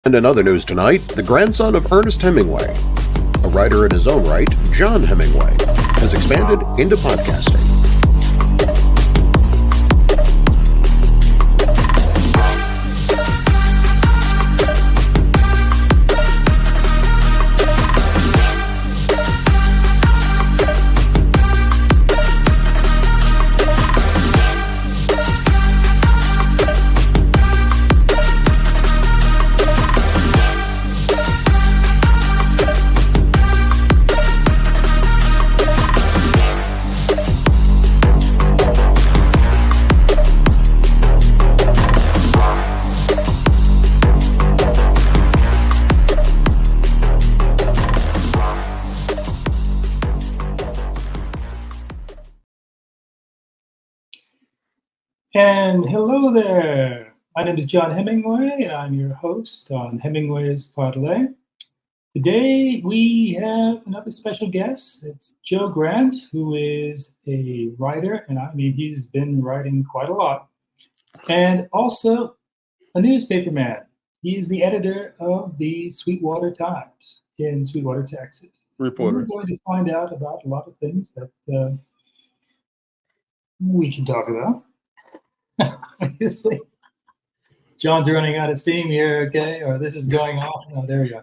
And in other news tonight, the grandson of Ernest Hemingway, a writer in his own right, John Hemingway, has expanded into podcasting. And hello there. My name is John Hemingway, and I'm your host on Hemingway's Parlay. Today we have another special guest. It's Joe Grant, who is a writer, and I mean he's been writing quite a lot, and also a newspaper man. He's the editor of the Sweetwater Times in Sweetwater, Texas. Reporter. And we're going to find out about a lot of things that we can talk about. Obviously, John's running out of steam here, okay? Or this is going off. Oh, there we go.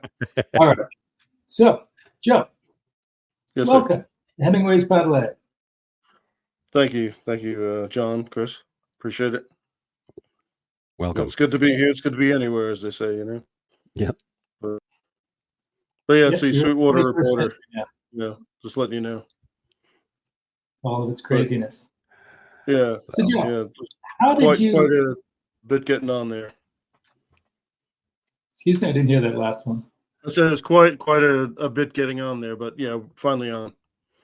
All right. So, Joe, Yes, welcome to Hemingway's Parlay. Thank you, John, Chris. Appreciate it. Welcome. It's good to be here. It's good to be anywhere, as they say, you know. Yeah. But yeah, it's the You're Sweetwater 21st Reporter. century now, Yeah, just letting you know. all of its craziness. Yeah, So, Joe, yeah. how did Quite you? a bit getting on there. Excuse me, I didn't hear that last one. I said it's quite a bit getting on there, but yeah, finally on.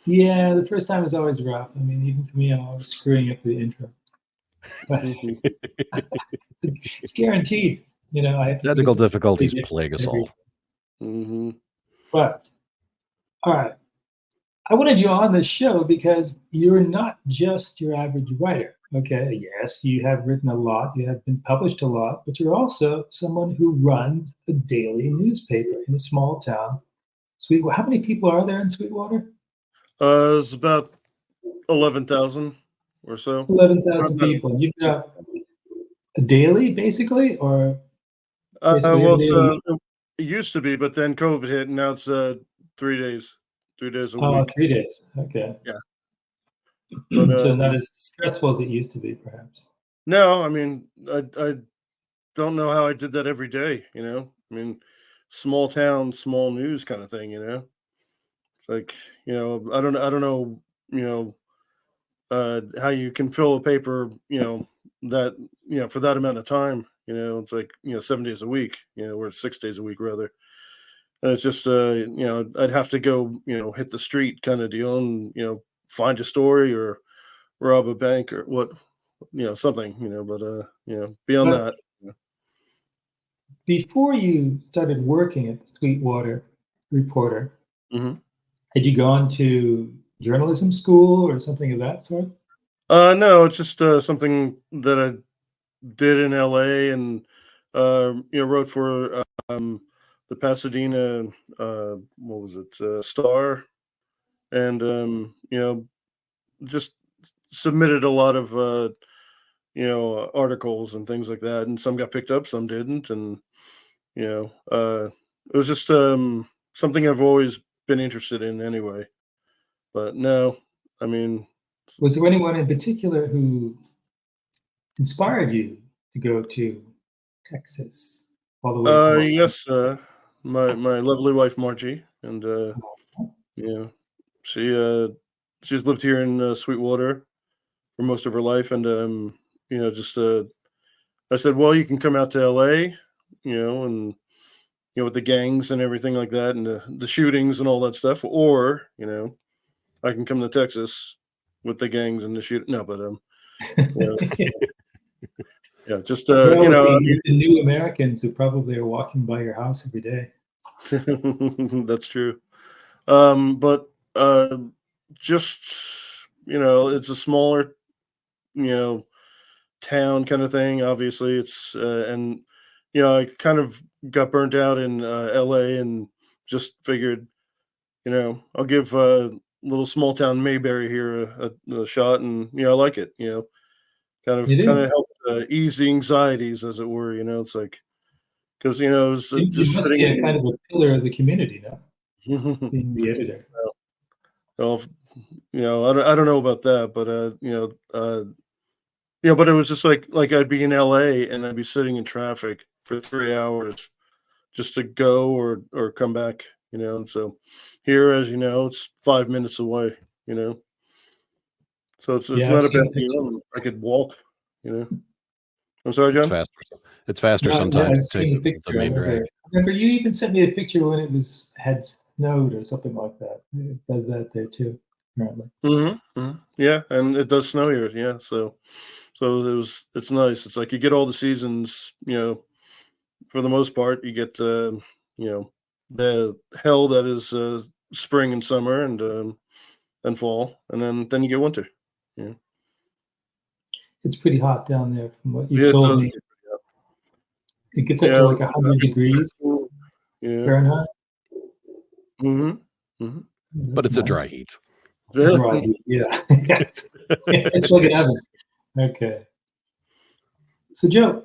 Yeah, the first time is always rough. I mean, even for me, I'm always screwing up the intro. But it's guaranteed. You know, I have to Technical do some difficulties crazy plague us every- all. Mm-hmm. But, all right. I wanted you on the show because you're not just your average writer. Okay, yes, you have written a lot, you have been published a lot, but you're also someone who runs a daily newspaper in a small town. Sweetwater. How many people are there in Sweetwater? It's about 11,000 or so. 11,000 people. And you've got a daily, basically, or basically Well, every day of the week? it used to be, but then COVID hit, and now it's 3 days. 3 days a Oh, week. 3 days. Okay. Yeah. But, So not as stressful as it used to be, perhaps. No, I mean, I don't know how I did that every day, you know? I mean, small town, small news kind of thing, you know? It's like, you know, I don't know, you know, how you can fill a paper, you know, that, you know, for that amount of time, you know, it's like, you know, 7 days a week, you know, or 6 days a week rather. And it's just, you know, I'd have to go, you know, hit the street kind of deal and, you know, find a story or rob a bank or what, you know, something, you know, but, you know, beyond But that. You know. before you started working at the Sweetwater Reporter, Mhm. had you gone to journalism school or something of that sort? No, it's just something that I did in LA and, you know, wrote for the Pasadena, what was it, Star. And, you know, just submitted a lot of, you know, articles and things like that. And some got picked up, some didn't. And, you know, it was just something I've always been interested in anyway. But no, I mean, Was there anyone in particular who inspired you to go to Texas all the way from Los yes, my lovely wife Margie, and Angeles? you know, she's lived here in Sweetwater for most of her life, and you know, just I said, well, you can come out to LA, you know, and you know, with the gangs and everything like that, and the shootings and all that stuff, or you know, I can come to Texas with the gangs and the shoot. No, but you know, yeah, just Well, you with know, the new Americans who probably are walking by your house every day. that's true. But just you know, it's a smaller, you know, town kind of thing. Obviously, it's and I kind of got burnt out in LA and just figured, I'll give little small town Mayberry here a shot, and I like it. Kind You of kind do. of helped ease the anxieties, as it were. It's like because it was You just must be a sitting. kind of a pillar of the community now, being the editor. Well, I don't know about that, but but it was just like I'd be in LA and I'd be sitting in traffic for 3 hours just to go or come back, and so here, as you know, it's 5 minutes away, you know, so it's Yeah, I've not a seen bad a deal. picture. I could walk, you know. I'm sorry, It's John. faster. It's faster No, yeah, sometimes I've to take seen the the picture. I main drag. remember you even sent me a picture when it had snowed or something like that. It does that there too, apparently. Yeah, and it does snow here. Yeah, so it's nice. It's like you get all the seasons, for the most part. You get you know the hell that is spring and summer and fall, and then you get winter. Yeah, It's pretty hot down there from what you've yeah, it told does. me. It gets up Yeah, to it like was, I 100 think, degrees 13. Yeah. Fahrenheit. Mm-hmm. Mm-hmm. But That's it's a nice. dry heat. Right. Yeah. It's like an oven. Okay. So, Joe,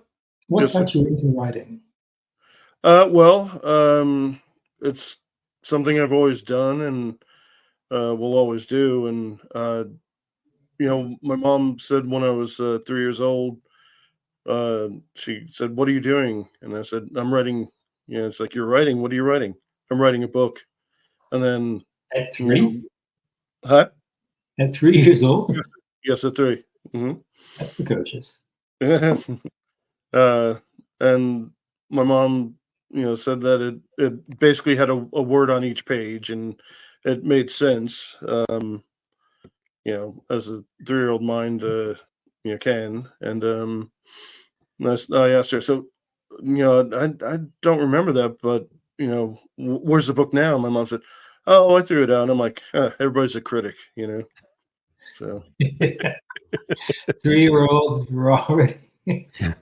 what Yes, sir. got you into writing? Well, it's something I've always done and will always do. And my mom said when I was 3 years old, she said, "What are you doing?" And I said, "I'm writing." It's like, "You're writing. What are you writing?" "I'm writing a book." And then, At you know, 3? huh? At 3 years old? Yes, yes, at 3. Hmm. That's precocious. uh, and my mom, said that it basically had a word on each page, and it made sense. As a 3-year-old mind, can. And I asked her, so, I don't remember that, but where's the book now? My mom said, "Oh, I threw it out." And I'm like, everybody's a critic, So 3-year-old, you're already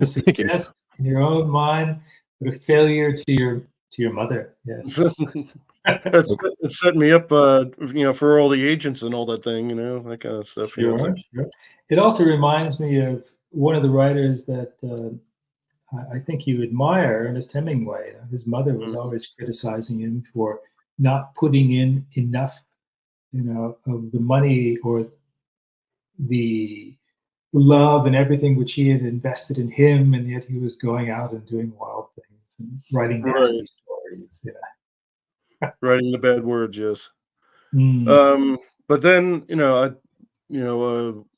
a success in your own mind, but a failure to your mother. Yes. so it set me up, for all the agents and all that thing, that kind of stuff. It's Sure, like, sure. It also reminds me of one of the writers that I think you admire, Ernest Hemingway. His mother was mhm, always criticizing him for not putting in enough, of the money or the love and everything which he had invested in him, and yet he was going out and doing wild things and writing right, nasty stories. Yeah. writing the bad words, yes. Mm. Um, but then, I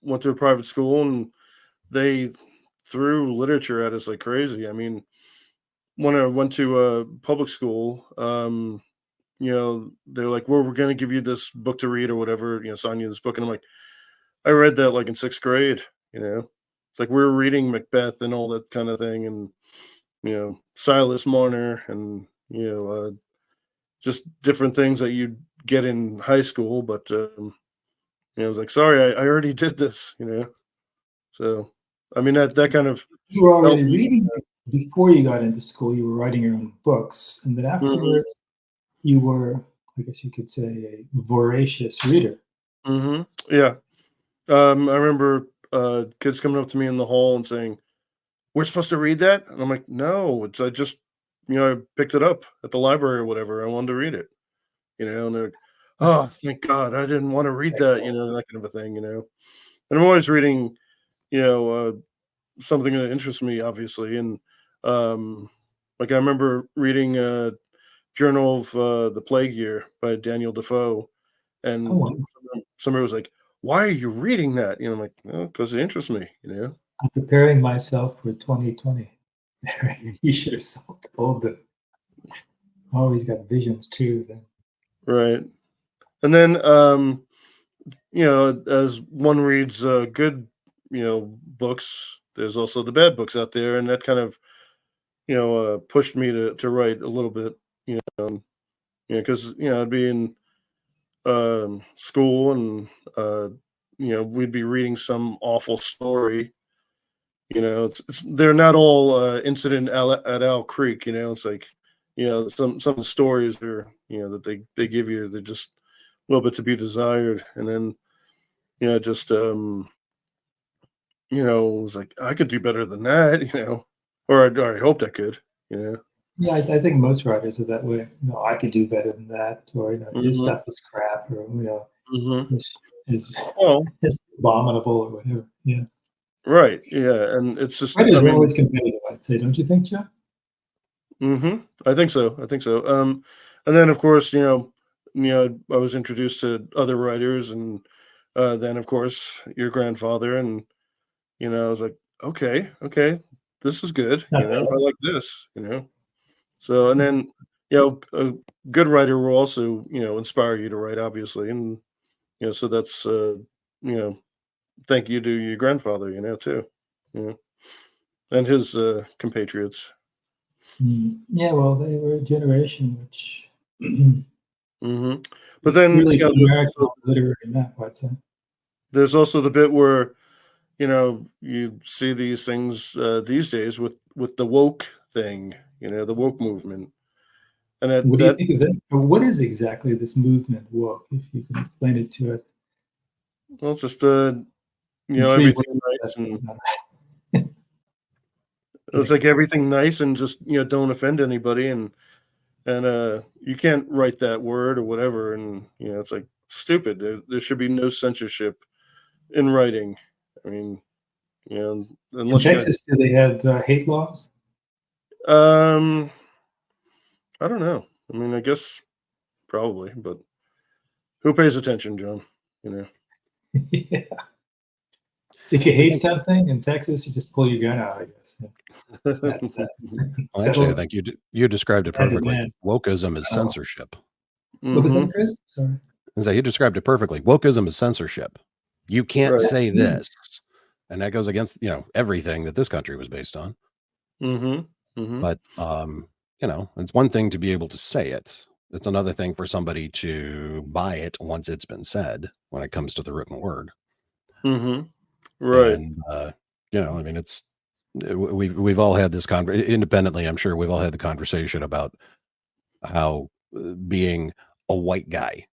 went to a private school, and they threw literature at us like crazy. I mean, when I went to public school, they're like, "Well, we're going to give you this book to read or whatever, sign you this book." And I'm like, I read that like in sixth grade, it's like we were reading Macbeth and all that kind of thing, and Silas Marner, and just different things that you get in high school. But I was like, sorry, I already did this, So, I mean, that kind of You were already helped me. reading before you got into school. You were writing your own books, and then Hmm. afterwards, you were, I guess you could say, a voracious reader. Hmm. Yeah. I remember kids coming up to me in the hall and saying, "We're supposed to read that?" And I'm like, "No, it's I just, I picked it up at the library or whatever. I wanted to read it." And they're like, "Oh, thank God, I didn't want to read that," that kind of a thing. And I'm always reading, you know, uh, something that interests me, obviously. And like I remember reading Journal of the Plague Year by Daniel Defoe, Oh, and wow. somebody was like, "Why are you reading that?" I'm like, "Oh, because it interests me." I'm preparing myself for 2020. You should have told them. Always got visions too. Then. Right. And then, as one reads good, books, there's also the bad books out there, and that kind of, pushed me to write a little bit, because I'd be in school, and we'd be reading some awful story, they're not all incident at Owl Creek. It's like, some of the stories are, that they give you, they're just a little bit to be desired. And then, just, it was like, I could do better than that, or I hoped I could, you know. Yeah, I think most writers are that way. I could do better than that, or his Hmm. stuff is crap, or Hmm. this is Well, is abominable, or whatever. Yeah, right. Yeah. And it's just, I writers are mean, always competitive, I'd say, don't you think, Joe? I think so. I think so. And then of course, I was introduced to other writers, and then of course your grandfather, and I was like, okay, okay, this is good. Not I bad. like this. So, and then a good writer will also inspire you to write, obviously, and so that's you know thank you to your grandfather, too, you know, and his compatriots. Yeah, well, they were a generation which Hmm. But then really put there's America also on the literary map, I'd say. the bit where you see these things these days with the woke thing, the woke movement, and that What do you that think of it? Or what is exactly this movement woke, if you can explain it to us well, it's just in three everything words? nice, That's good and enough. it's Okay. like everything nice, and just don't offend anybody, and you can't write that word or whatever, and it's like stupid. There should be no censorship in writing. I mean, In unless you're Texas, do they have hate laws? gonna I don't know. I mean, I guess probably, but who pays attention, John? You know. Yeah. If you I hate think, something in Texas, you just pull your gun out, I guess. Yeah. That's that. well, actually, I So, think you described it hand in perfectly. hand. Wokeism is Oh, censorship. what was Hmm. that, Chris? Sorry. And so you described it perfectly. Wokeism is censorship. You can't Right. say this, and that goes against everything that this country was based on. Hmm. Hmm. But it's one thing to be able to say it. It's another thing for somebody to buy it once it's been said. When it comes to the written word, Hmm. Right. and I mean, we've all had this independently. I'm sure we've all had the conversation about how being a white guy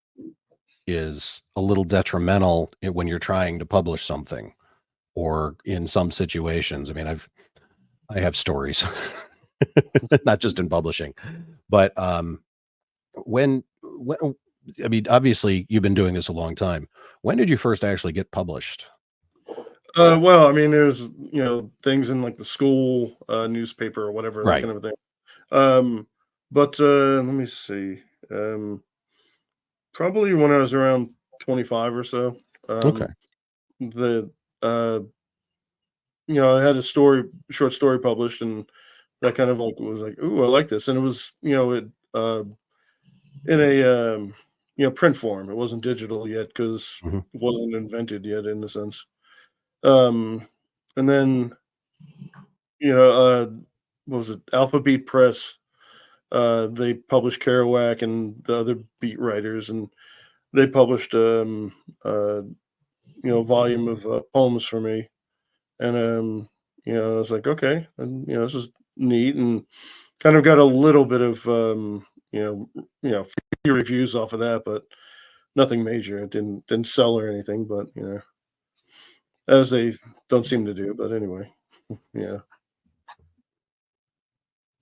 is a little detrimental when you're trying to publish something, or in some situations. I mean, I have stories, not just in publishing, but when I mean, obviously you've been doing this a long time. When did you first actually get published? Well, I mean, there's things in like the school newspaper or whatever, that Right. kind of thing. But let me see. Um, Probably when I was around 25 or so. Okay. The uh, I had a short story published, and that kind of like was like, ooh, I like this, and it was in a print form. It wasn't digital yet because Mhm. it wasn't invented yet, in a sense. Um, and then what was it? Alphabet Press. They published Kerouac and the other beat writers, and they published a volume of poems for me, and I was like, okay, and this is neat, and kind of got a little bit of few reviews off of that, but nothing major. It didn't sell or anything, but as they don't seem to do. But anyway, yeah.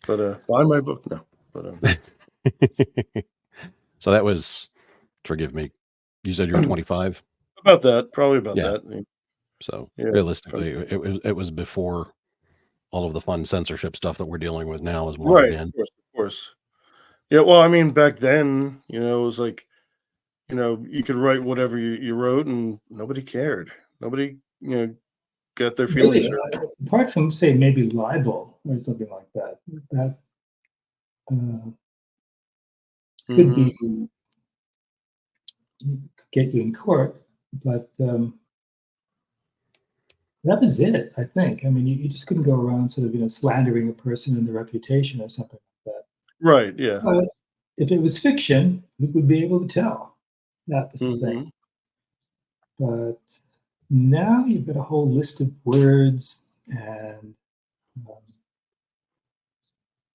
But buy my book, no. But So that was, forgive me, you said you were 25? about that, probably about Yeah. that. So Yeah. realistically, it was before all of the fun censorship stuff that we're dealing with now is wandered Right, in. of course, of course. Yeah, well, I mean, back then, it was like, you could write whatever you wrote, and nobody cared. Nobody, got their feelings Really, hurt. apart from, say, maybe libel or something like that, that uh, could Hmm. be could get you in court, but that was it, I think. I mean, you just couldn't go around sort of, slandering a person and their reputation or something like that. Right. Yeah. But if it was fiction, we would be able to tell. That was the thing. Hmm. But now you've got a whole list of words and um,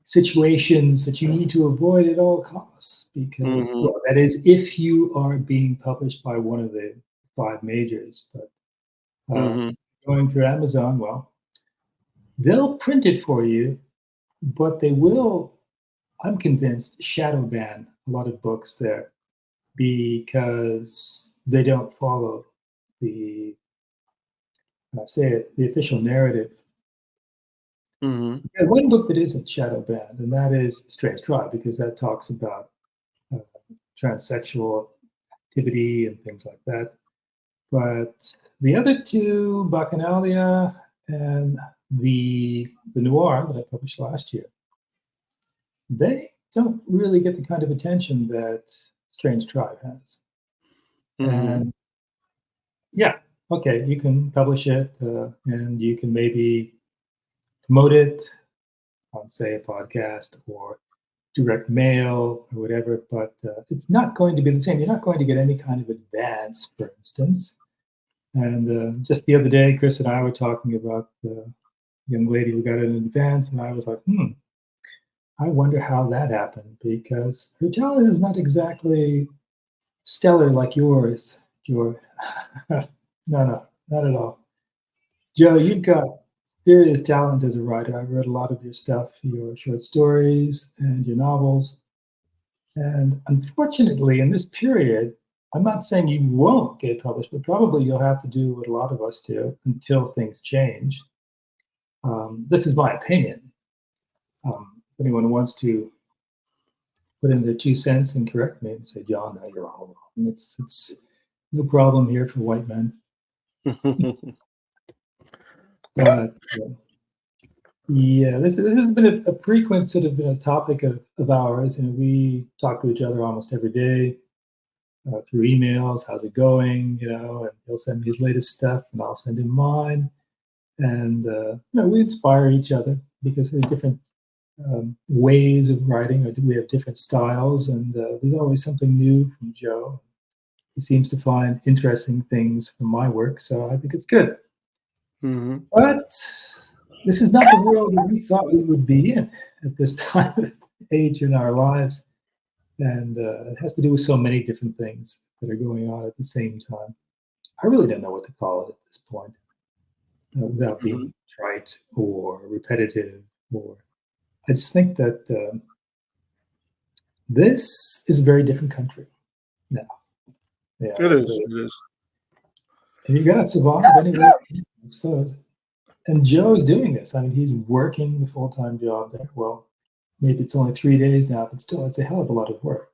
situations that you need to avoid at all costs. Because, Mhm. well, that is if you are being published by one of the 5 majors. But Mhm. going through Amazon, well, they'll print it for you, but they will, I'm convinced, shadow ban a lot of books there because they don't follow the, say it, the official narrative. Mhm. Yeah, one book that isn't shadow banned, and that is Strange Tribe, because that talks about uh, transsexual activity and things like that. But the other two, Bacchanalia and the Noir that I published last year, they don't really get the kind of attention that Strange Tribe has. Mhm. And yeah, okay, you can publish it and you can maybe promote it on, say, a podcast or direct mail or whatever, but it's not going to be the same. You're not going to get any kind of advance, for instance. And just the other day, Chris and I were talking about the young lady who got an advance, and I was like, I wonder how that happened because her talent is not exactly stellar like yours, George. No, no, not at all. Joe, you've got serious talent as a writer. I've read a lot of your stuff, your short stories and your novels. And unfortunately, in this period, I'm not saying you won't get published, but probably you'll have to do what a lot of us do until things change. This is my opinion. If anyone wants to put in their 2 cents and correct me and say, John, no, you're all wrong. It's no problem here for white men. But yeah, this has been a frequent sort of been a topic of ours, and we talk to each other almost every day through emails. How's it going? And he'll send me his latest stuff, and I'll send him mine. And we inspire each other because there's different ways of writing, or we have different styles, and there's always something new from Joe. He seems to find interesting things from my work, so I think it's good. Mhm. But this is not the world that we thought we would be in at this time of age in our lives. And it has to do with so many different things that are going on at the same time. I really don't know what to call it at this point without Mhm. being trite or repetitive. Or I just think that this is a very different country now. Yeah, It it is. really. It is. And you got to survive anyway, I suppose. And Joe's doing this. I mean, he's working the full-time job there. Well, maybe it's only 3 days now, but still, it's a hell of a lot of work.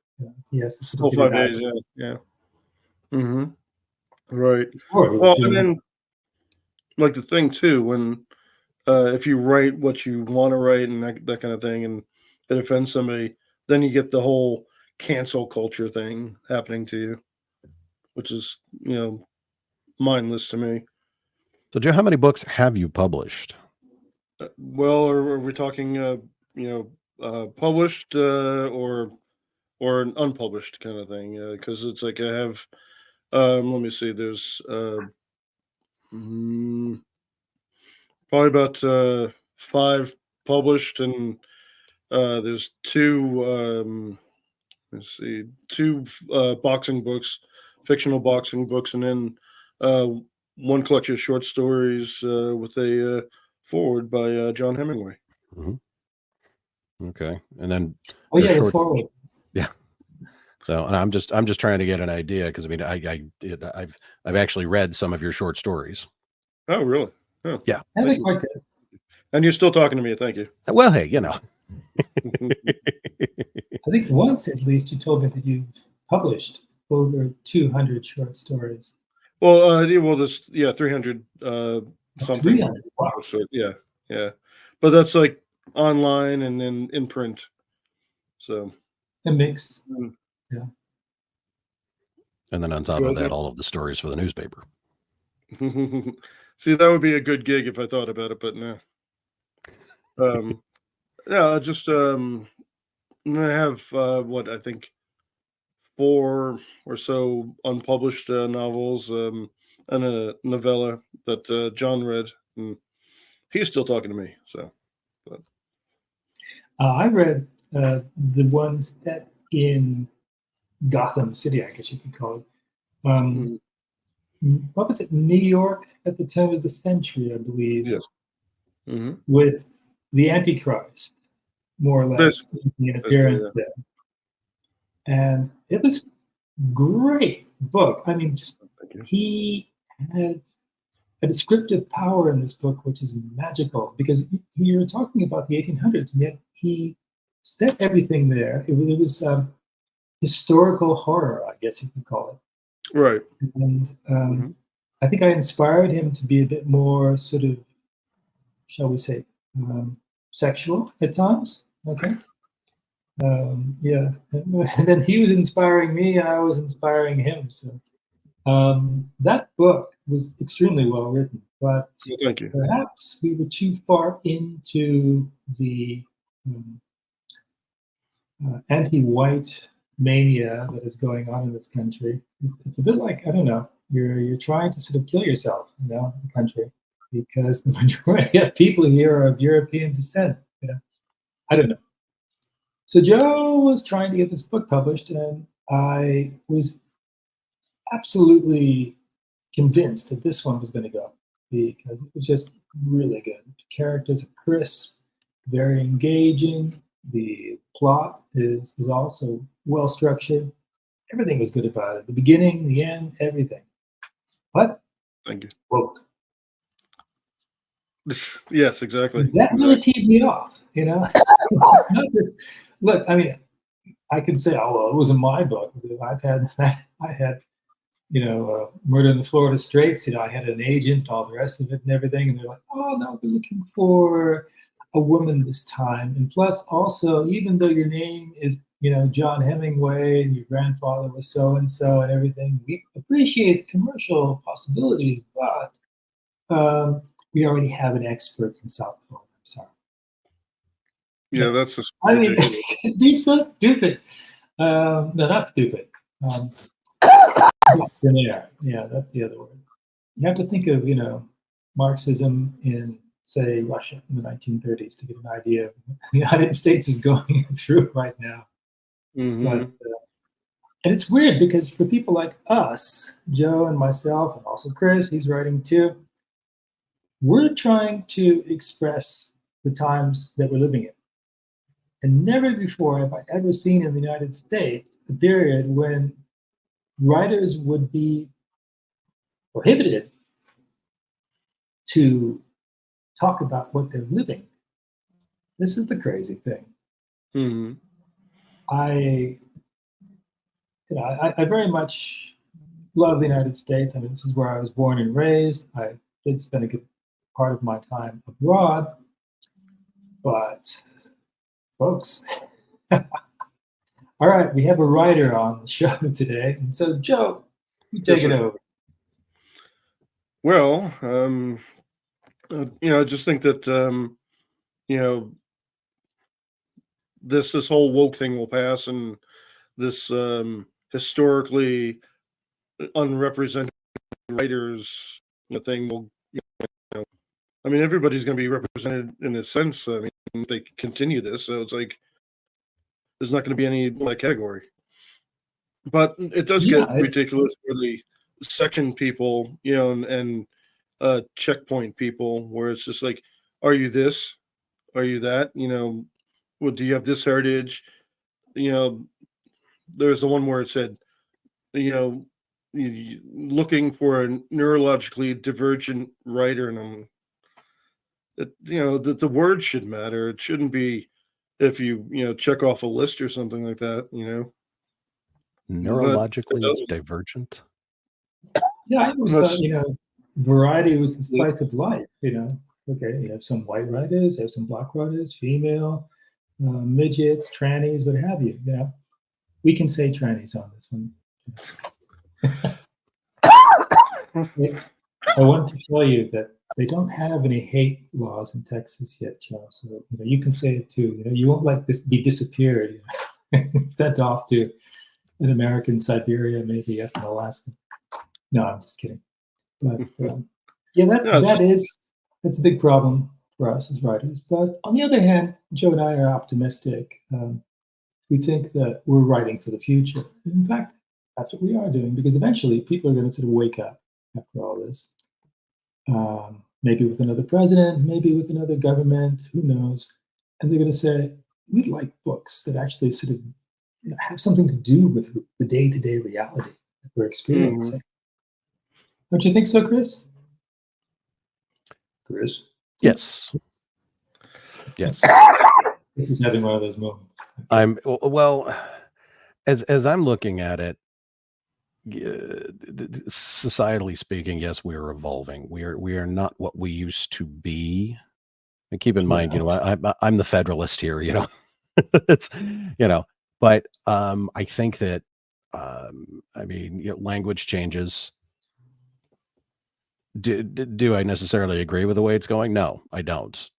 He has to sort of Still get it 5 out. days. Yeah. Yeah. Mhm. Right. Before he was Well, and doing. then like the thing too, when if you write what you want to write and that kind of thing, and it offends somebody, then you get the whole cancel culture thing happening to you, which is mindless to me. So, Joe, how many books have you published? Well, are we talking published or an unpublished kind of thing? Because it's like I have let me see, there's mm, probably about 5 published, and there's 2 let's see, 2 boxing books, fictional boxing books, and then uh, one collection of short stories with a forward by John Hemingway. Mhm. Okay, and then Oh your yeah, the short, forward. yeah. So, and I'm just trying to get an idea because I mean, I've actually read some of your short stories. Oh, really? Oh, Yeah. I thank think you. quite good. And you're still talking to me. Thank you. Well, hey, I think once at least you told me that you've published over 200 short stories. Well, there's 300 Oh, something 300. Wow. short story. Yeah, yeah, but that's like online and then in print. So A mix. mm, Yeah. and then on top of that, all of the stories for the newspaper. see, that would be a good gig if I thought about it, but no. Um, yeah, I just I have what I think 4 or so unpublished novels and a novella that John read. And he's still talking to me. So, but, I read the ones set in Gotham City, I guess you could call it. What was it? New York at the turn of the century, I believe. yes. Mm-hmm. With the Antichrist, more or less, making an appearance there. And it was great book. I mean, just he has a descriptive power in this book, which is magical, because you're talking about the 1800s, and yet he set everything there. It was historical horror, I guess you could call it. Right. And I think I inspired him to be a bit more sort of, shall we say, sexual at times. Okay. Yeah. And then he was inspiring me, and I was inspiring him. So that book was extremely well written, but thank you. Perhaps we were too far into the anti-white mania that is going on in this country. It's a bit like, I don't know, you're trying to sort of kill yourself, in the country, because the majority of people here are of European descent. I don't know. So Joe was trying to get this book published, and I was absolutely convinced that this one was going to go, because it was just really good. The characters are crisp, very engaging. The plot is also well structured. Everything was good about it. The beginning, the end, everything. But thank you. Woke. Yes, exactly. That really teased me off, Look, I mean, I could say, oh, well, it wasn't my book. I had Murder in the Florida Straits. I had an agent and all the rest of it and everything. And they're like, oh, no, we're looking for a woman this time. And plus, also, even though your name is, John Hemingway, and your grandfather was so-and-so and everything, we appreciate the commercial possibilities, but we already have an expert in South Florida. I'm sorry. Yeah, that's just I mean, be so stupid. No, not stupid. Yeah, that's the other word. You have to think of, Marxism in, say, Russia in the 1930s to get an idea of what the United States is going through right now. But, and it's weird because for people like us, Joe and myself, and also Chris, he's writing too, we're trying to express the times that we're living in. And never before have I ever seen in the United States a period when writers would be prohibited to talk about what they're living. This is the crazy thing. I very much love the United States. I mean, this is where I was born and raised. I did spend a good part of my time abroad, but folks, all right, we have a writer on the show today, and so Joe, you take it over. Well, I just think that this whole woke thing will pass, and this historically unrepresented writers thing will. I mean, everybody's going to be represented in a sense. I mean, if they continue this, so it's like there's not going to be any category. But it does get ridiculous for the section people, and checkpoint people, where it's just like, are you this? Are you that? Well, do you have this heritage? There's the one where it said, looking for a neurologically divergent writer, and the word should matter. It shouldn't be if you check off a list or something like that. Neurologically divergent. Yeah, I always thought variety was the spice of life. Okay, you have some white writers, you have some black writers, female, midgets, trannies, what have you. We can say trannies on this one. I want to tell you that they don't have any hate laws in Texas yet, Joe. So you can say it too. You won't let this be disappeared, sent off to an American Siberia, maybe up in Alaska. No, I'm just kidding. But yeah, that's a big problem. for us as writers. But on the other hand, Joe and I are optimistic. We think that we're writing for the future. In fact, that's what we are doing, because eventually people are going to sort of wake up after all this. Maybe with another president, maybe with another government, who knows? And they're going to say, we'd like books that actually sort of have something to do with the day-to-day reality that we're experiencing. Don't you think so, Chris? Chris? Yes. Yes. He's having one of those moments. I'm well, as I'm looking at it, societally speaking, yes, we are evolving. We are not what we used to be. And keep in mind, I'm the federalist here, it's, but I think that, language changes. Do I necessarily agree with the way it's going? No, I don't.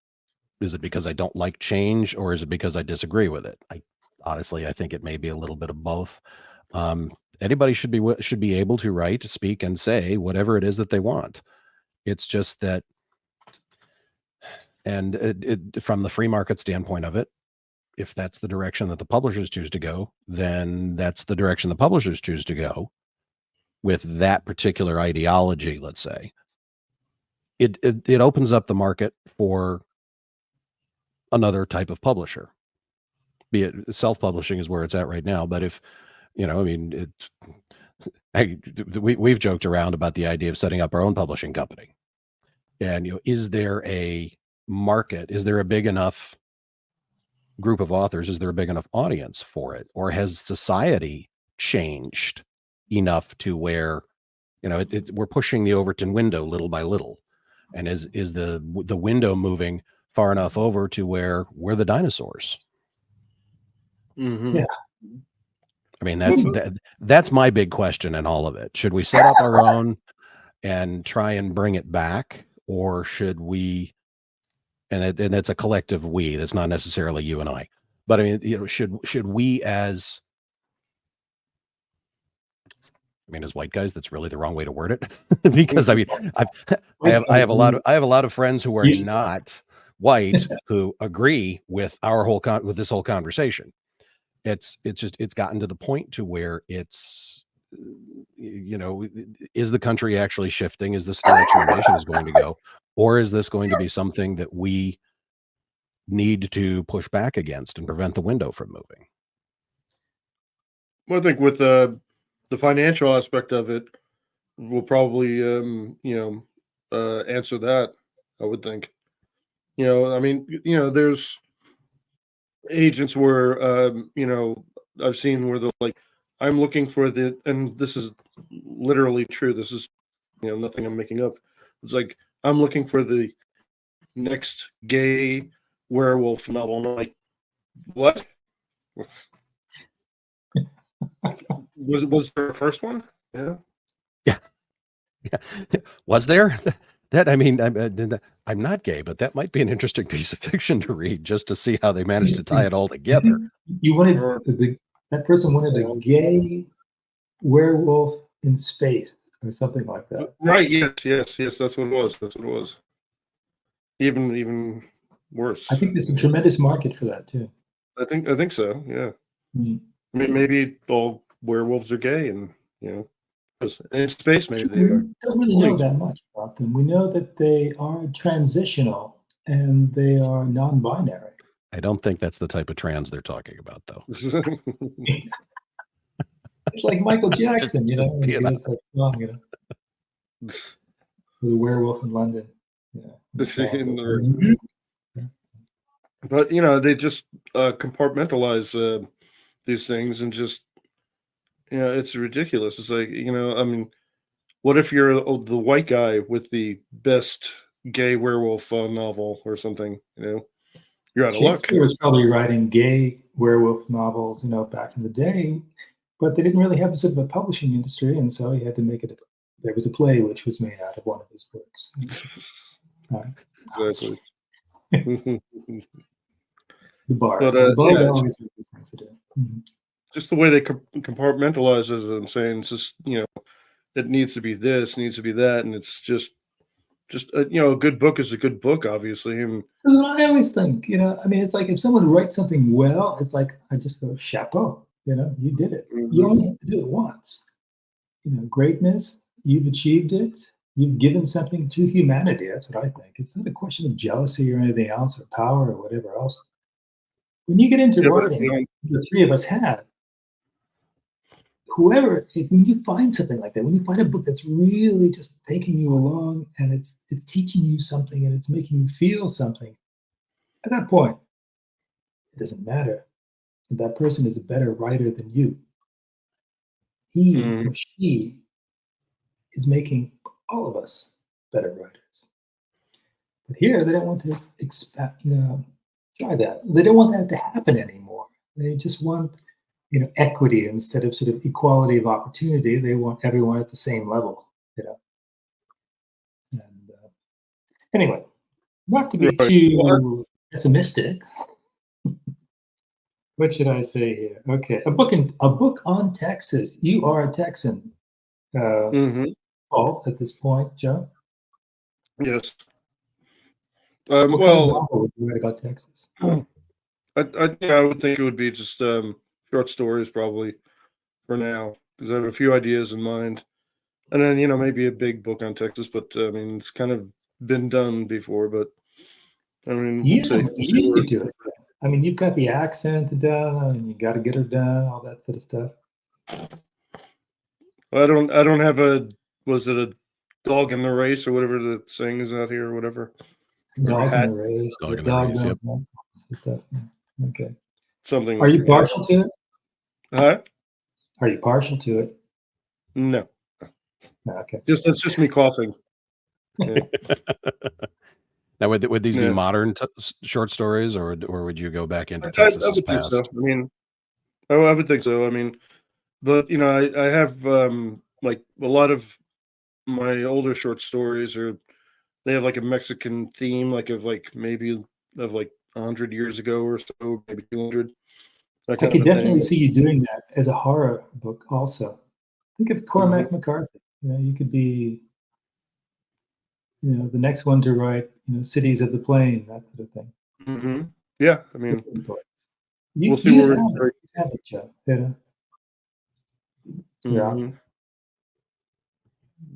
Is it because I don't like change, or is it because I disagree with it? Honestly, I think it may be a little bit of both. Anybody should be able to write, speak, and say whatever it is that they want. It's just that, and from the free market standpoint of it, if that's the direction that the publishers choose to go, then that's the direction the publishers choose to go with that particular ideology. Let's say it opens up the market for another type of publisher. Be it self-publishing is where it's at right now, but if we've joked around about the idea of setting up our own publishing company, and is there a market? Is there a big enough group of authors? Is there a big enough audience for it, or has society changed enough to where we're pushing the Overton window little by little, and is the window moving far enough over to where we're the dinosaurs? Yeah. I mean, that's my big question in all of it. Should we set up our own and try and bring it back, or should we? And it's a collective we. That's not necessarily you and I, but I mean, should we as white guys? That's really the wrong way to word it, because I have a lot of friends who are not white who agree with with this whole conversation. It's gotten to the point to where it's, is the country actually shifting? Is this the direction the nation is going to go? Or is this going to be something that we need to push back against and prevent the window from moving? Well, I think with the financial aspect of it, we'll probably, answer that, I would think. There's agents where, I've seen where they're like, I'm looking for and this is literally true. This is, nothing I'm making up. It's like, I'm looking for the next gay werewolf novel. And I'm like, what? Was there a first one? Yeah. Was there? I'm not gay, but that might be an interesting piece of fiction to read, just to see how they managed to tie it all together. You wanted that person wanted a gay werewolf in space or something like that. Right? Yes. That's what it was. Even worse. I think there's a tremendous market for that too. I think so. Yeah. I mean, maybe all werewolves are gay, and in space, maybe they are. We don't really know that much about them. We know that they are transitional and they are non-binary. I don't think that's the type of trans they're talking about, though. It's like Michael Jackson, that song, The Werewolf in London. Yeah. But they just compartmentalize these things, and just it's ridiculous. It's like, what if you're the white guy with the best gay werewolf novel or something? You're out of luck. Shakespeare was probably writing gay werewolf novels, back in the day, but they didn't really have sort of a publishing industry, and so he had to make it. There was a play which was made out of one of his books. Exactly. The bar. But always has things to do. Mm-hmm. Just the way they compartmentalize, as I'm saying, it's just it needs to be this, needs to be that, and it's just just a good book is a good book, obviously. And This is what I always think. I mean, it's like if someone writes something well, it's like I just go chapeau. You did it. You Mhm. only have to do it once. Greatness. You've achieved it. You've given something to humanity. That's what I think. It's not a question of jealousy or anything else, or power or whatever else. When you get into Yeah, but writing, the three of us have. When you find something like that, when you find a book that's really just taking you along and it's teaching you something and it's making you feel something, at that point, it doesn't matter if that person is a better writer than you. He Mhm. or she is making all of us better writers. But here, they don't want to try that. They don't want that to happen anymore. They just want, equity instead of sort of equality of opportunity. They want everyone at the same level. And anyway, not to be Right. Well, too pessimistic. What should I say here? Okay, a book on Texas. You are a Texan, mhm. Paul, at this point, Joe. Yes. What kind of Well, novel would you write about Texas? I would think it would be just short stories probably for now, because I have a few ideas in mind, and then maybe a big book on Texas. But I mean, it's kind of been done before. But I mean, we'll Yeah, see. but We'll see you where. could do it. I mean, you've got the accent down, and you got to get her done, all that sort of stuff. I don't have a. Was it a dog in the race or whatever the saying is out here or whatever, or a Dog in hat, the race, the Dog in the dog race. knows Yep. that sort of stuff. Yeah. Okay. Are something. you partial to it? Huh? Are you partial to it? No, No, okay. that's just me coughing. Yeah. Now, would these be Yeah. modern short stories, or would you go back into I Texas's would think so. past? I mean, I would think so. I mean, but I have like a lot of my older short stories are they have like a Mexican theme, like of like maybe of like 100 years ago or so, maybe 200, that I kind of could a thing. definitely see you doing that as a horror book also. Think of Hmm. Cormac McCarthy. You could be, the next one to write, Cities of the Plain, that sort of thing. Hmm. Yeah, I mean, Different books. we'll You see you'd where. have it. You'd have it, Joe. Yeah. Hmm.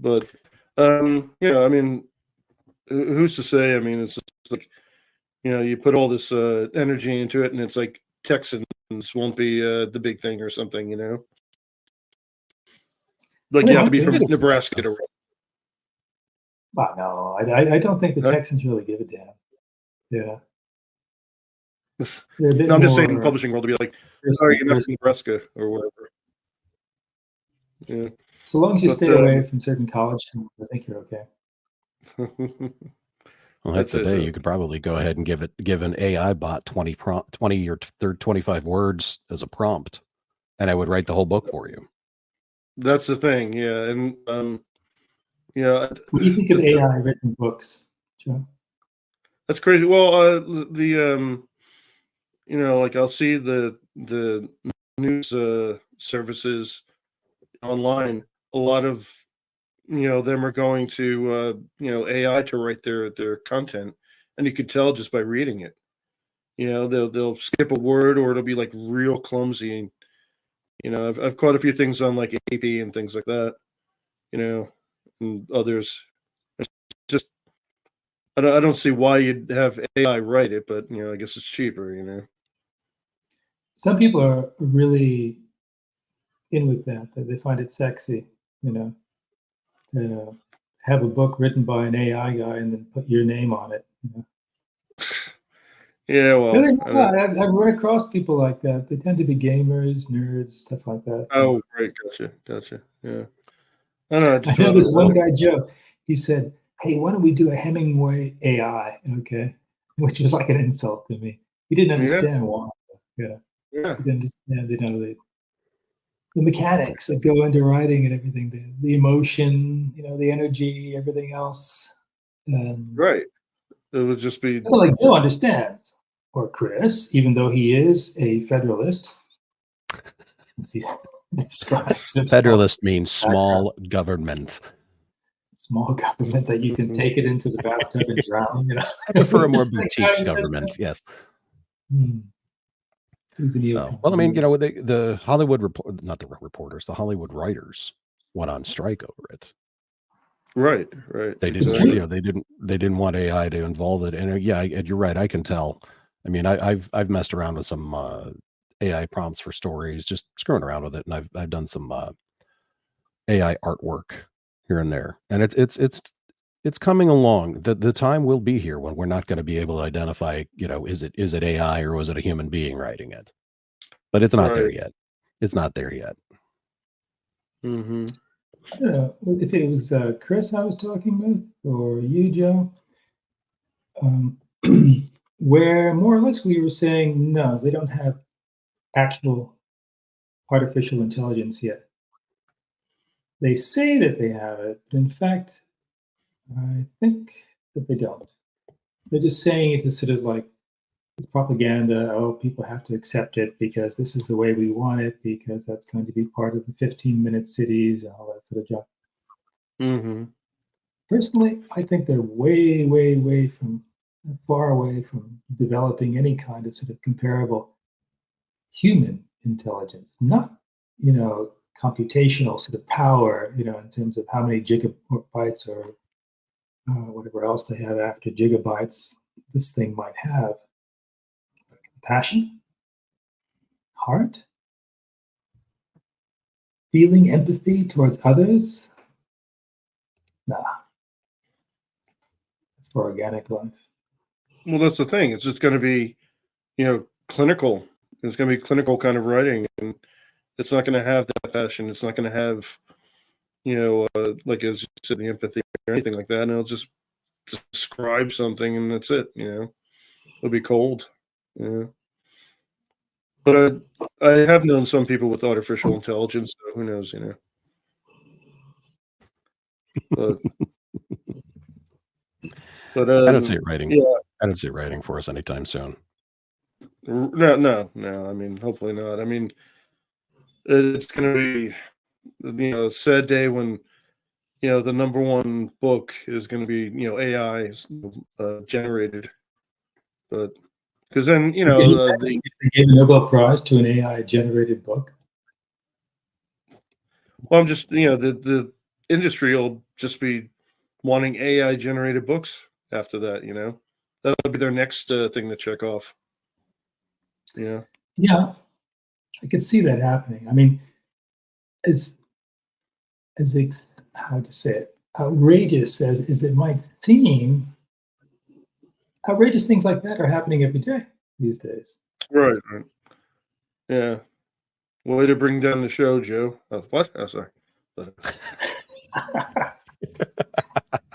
But I mean, who's to say? I mean, it's just like you put all this energy into it, and it's like Texans won't be the big thing or something. Well, Like they you have to might be be. from Nebraska to. But no, I don't think the Huh? Texans really give a damn. Yeah. They're a No, bit I'm just saying, the more publishing world to be like, sorry, personal you're not from person. Nebraska or whatever. Yeah, So long as you but stay away from certain college towns, I think you're okay. Well, heck, I'd say today so. you could probably go ahead and give an AI bot 20 or 25 words as a prompt, and I would write the whole book for you. That's the thing, yeah, and yeah, What do you think of that's AI written books, Joe? that's crazy. Well, the like I'll see the news services online. A lot of them are going to AI to write their content, and you could tell just by reading it. They'll skip a word, or it'll be like real clumsy. And I've caught a few things on like AP and things like that. And others. It's just I don't see why you'd have AI write it, but I guess it's cheaper. Some people are really in with that. They find it sexy, you know, to have a book written by an AI guy and then put your name on it. Yeah, well, Really, I no, don't. I've run across people like that. They tend to be gamers, nerds, stuff like that. Oh, right, gotcha. Yeah, I don't know. I I just know rather this one write. guy, Joe. He said, "Hey, why don't we do a Hemingway AI?" Okay, which was like an insult to me. He didn't Yeah, understand why. Yeah, yeah, he didn't understand. The mechanics that go into writing and everything, the emotion, the energy, everything else. And right. It would just be people like Joe understands, or Chris, even though he is a Federalist, as he describes himself. Federalist means small government. small government that you can take it into the bathtub and drown. I prefer a more Just like boutique how you said government. that. Yes. Who's a So, well, I mean, the Hollywood report, not the reporters, the Hollywood writers went on strike over it. Right. They didn't, Exactly. they didn't want AI to involve it. And yeah, you're right. I can tell. I mean, I've messed around with some AI prompts for stories, just screwing around with it, and I've done some AI artwork here and there, and it's coming along. The time will be here when we're not going to be able to identify, is it AI or was it a human being writing it? But it's not there Right. yet. It's not there yet. Mm-hmm. I don't know if it was Chris I was talking with or you, Joe, where more or less we were saying, no, they don't have actual artificial intelligence yet. They say that they have it, but in fact, I think that they don't. They're just saying it to sort of like, it's propaganda. Oh, people have to accept it because this is the way we want it, because that's going to be part of the 15-minute cities and all that sort of stuff. Mm-hmm. Personally, I think they're way, way, way from far away from developing any kind of sort of comparable human intelligence, not, computational sort of power, in terms of how many gigabytes or whatever else they have after gigabytes this thing might have. Passion, heart, feeling empathy towards others. Nah, it's for organic life. Well, that's the thing. It's just going to be, clinical. It's going to be clinical kind of writing, and it's not going to have that passion. It's not going to have, like as you said, the empathy or anything like that. And it'll just describe something, and that's it. It'll be cold. But I have known some people with artificial intelligence. So who knows? But I don't see it writing. Yeah. I don't see it writing for us anytime soon. No. I mean, hopefully not. I mean, it's going to be, a sad day when, the number one book is going to be, AI generated. But because then, they gave a Nobel Prize to an AI generated book. well, I'm just, the industry will just be wanting AI generated books after that, that'll be their next thing to check off. Yeah, I could see that happening. I mean, it's how to say it, outrageous as it might seem. Outrageous things like that are happening every day these days. Right. Yeah. Way to bring down the show, Joe. What? Oh, sorry.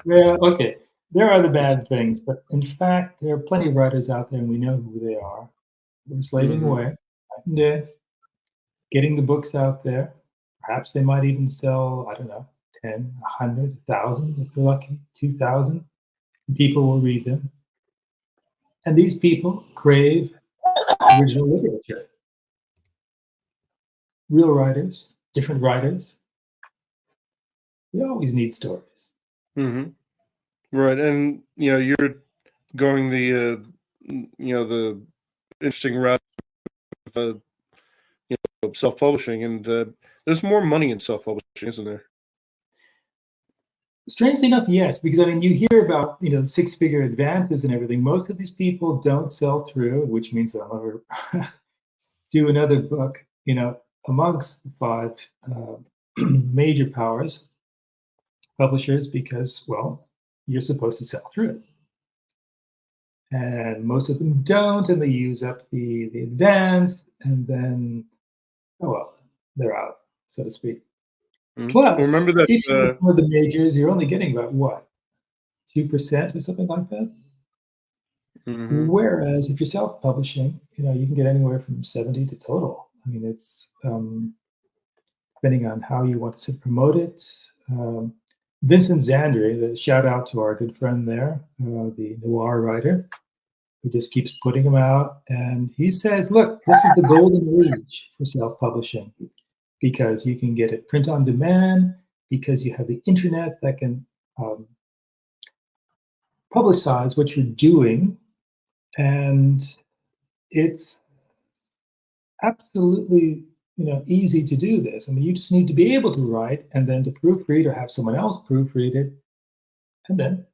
Well, okay. There are the bad things, but in fact, there are plenty of writers out there, and we know who they are. They're slaving away night and day, getting the books out there. Perhaps they might even sell, I don't know, 10, 100, 1,000, if they're lucky, 2,000. People will read them. And these people crave original literature. Real writers, different writers. We always need stories. Mm-hmm. Right, and you're going the the interesting route of self-publishing, and there's more money in self-publishing, isn't there? Strangely enough, yes, because I mean, you hear about six-figure advances and everything. Most of these people don't sell through, which means they'll never do another book. Amongst the five major powers publishers, because you're supposed to sell through it, and most of them don't, and they use up the advance, and then they're out, so to speak. Plus, remember that if you're one of the majors, you're only getting about what, 2% or something like that. Mm-hmm. Whereas if you're self-publishing, you can get anywhere from 70 to total. I mean, it's depending on how you want to promote it. Vincent Zandri, the shout out to our good friend there, the noir writer, who just keeps putting them out. And he says, look, this is the golden age for self-publishing, because you can get it print on demand, because you have the internet that can um, publicize what you're doing, and it's absolutely easy to do this. I mean, you just need to be able to write and then to proofread or have someone else proofread it, and then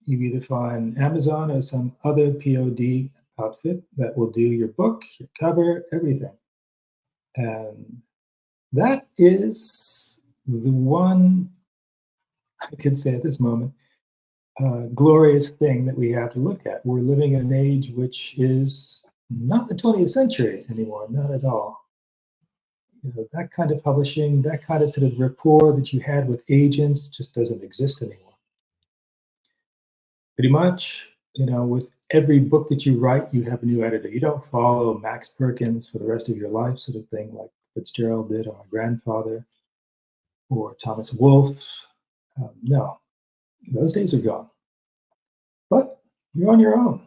you either find Amazon or some other POD outfit that will do your book, your cover, everything. And that is the one, I could say at this moment, glorious thing that we have to look at. We're living in an age which is not the 20th century anymore, not at all. That kind of publishing, that kind of sort of rapport that you had with agents just doesn't exist anymore. Pretty much, with every book that you write, you have a new editor. You don't follow Max Perkins for the rest of your life, sort of thing, like Fitzgerald did on my grandfather or Thomas Wolfe. No, those days are gone. But you're on your own,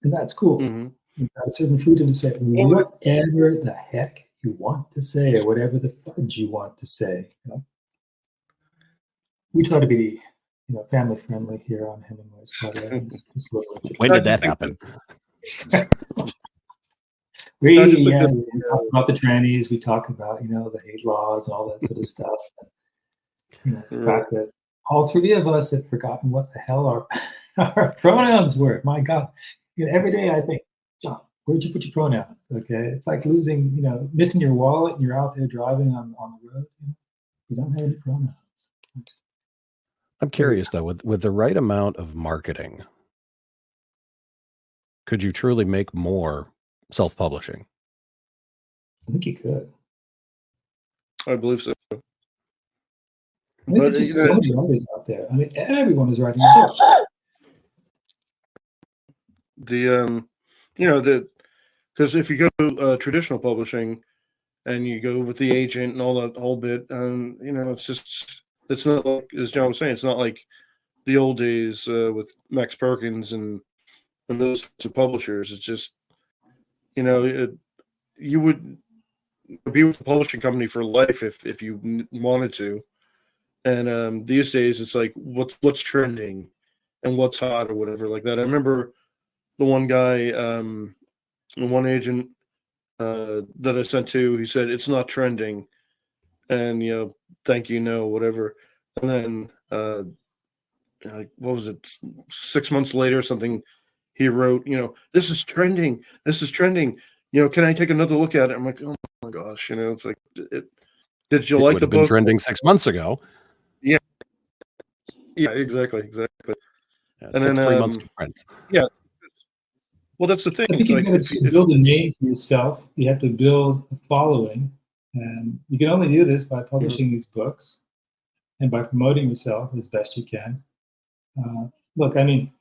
and that's cool. Mm-hmm. You've got a certain freedom to say whatever the heck you want to say, or whatever the fudge you want to say. We try to be, family friendly here on Hemingway's podcast. When did that happen? We talk about the trannies. We talk about the hate laws and all that sort of stuff. And, the fact that all three of us have forgotten what the hell our pronouns were. My God, every day I think, John, where'd you put your pronouns? Okay, it's like missing your wallet and you're out there driving on the road. You don't have any pronouns. I'm curious though, with the right amount of marketing, could you truly make more self-publishing? I think you could. I believe so. I think there's just so many writers out there. I mean, everyone is writing a book. Because if you go to traditional publishing and you go with the agent and all that whole bit, it's not like, as John was saying, it's not like the old days with Max Perkins and those sorts of publishers. It's just, you would be with the publishing company for life if you wanted to. And these days, it's like what's trending and what's hot or whatever like that. I remember the one guy, the one agent that I sent to, he said it's not trending, and thank you, no, whatever. And then what was it? 6 months later, or something, he wrote, this is trending. This is trending. Can I take another look at it? I'm like, oh my gosh, it's like, did you like the book? Trending 6 months ago. Yeah, exactly. Yeah, and then 3 months to print. Yeah. Well, that's the thing. I think you've got to build a name for yourself. You have to build a following, and you can only do this by publishing these books and by promoting yourself as best you can. Look, I mean,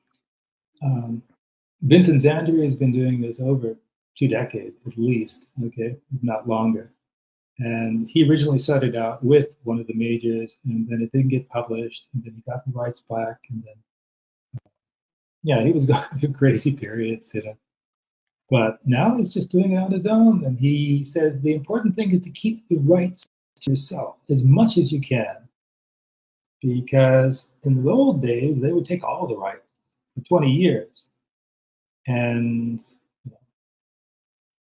Vincent Zandri has been doing this over 2 decades at least, okay, if not longer. And he originally started out with one of the majors, and then it didn't get published, and then he got the rights back, and then he was going through crazy periods, But now he's just doing it on his own, and he says the important thing is to keep the rights to yourself as much as you can, because in the old days they would take all the rights for 20 years, and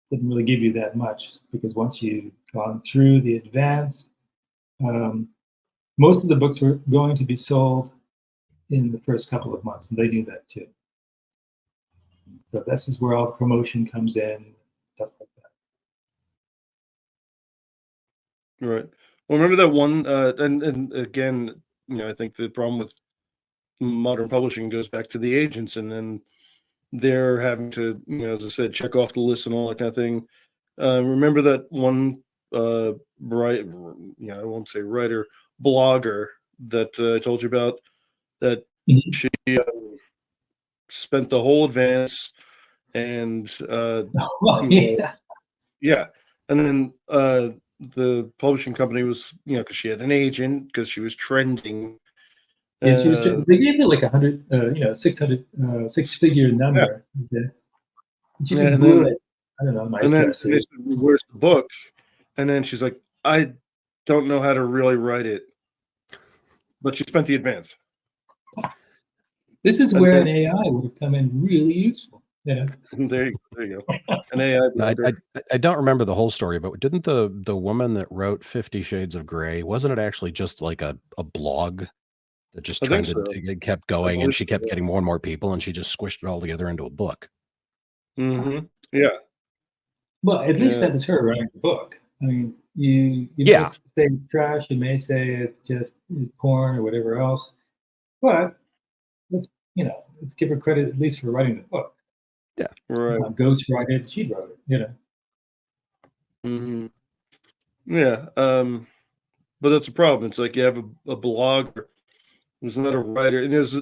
didn't really give you that much, because once you've gone through the advance, most of the books were going to be sold in the first couple of months, and they knew that too. So this is where all the promotion comes in, stuff like that. Right. Well, remember that one, and again, I think the problem with modern publishing goes back to the agents, and then they're having to, as I said, check off the list and all that kind of thing. Remember that one, I won't say writer, blogger that I told you about, that she spent the whole advance and yeah, and then the publishing company was, because she had an agent, because she was trending. Yeah, they gave her like 100, 600, six-figure number. Yeah. Okay. She just blew it. I don't know. And then they said, "Where's the book?" And then she's like, "I don't know how to really write it." but she spent the advance. This is And where then- an AI would have come in really useful. You know? There you go. An AI No, blogger. I don't remember the whole story, but didn't the woman that wrote 50 Shades of Grey, wasn't it actually just like a blog that just I think trended, so. it kept going, and believe she so, kept yeah. getting more and more people, and she just squished it all together into a book? Mm-hmm. Yeah. Well, at least Yeah. that was her writing the book. I mean, you Yeah. may say it's trash, you may say it's just porn or whatever else, but let's give her credit at least for writing the book. Right. Ghost wrote it, she wrote it. You know. Mm-hmm. Yeah. But that's a problem. It's like you have a blogger who's not a writer, and there's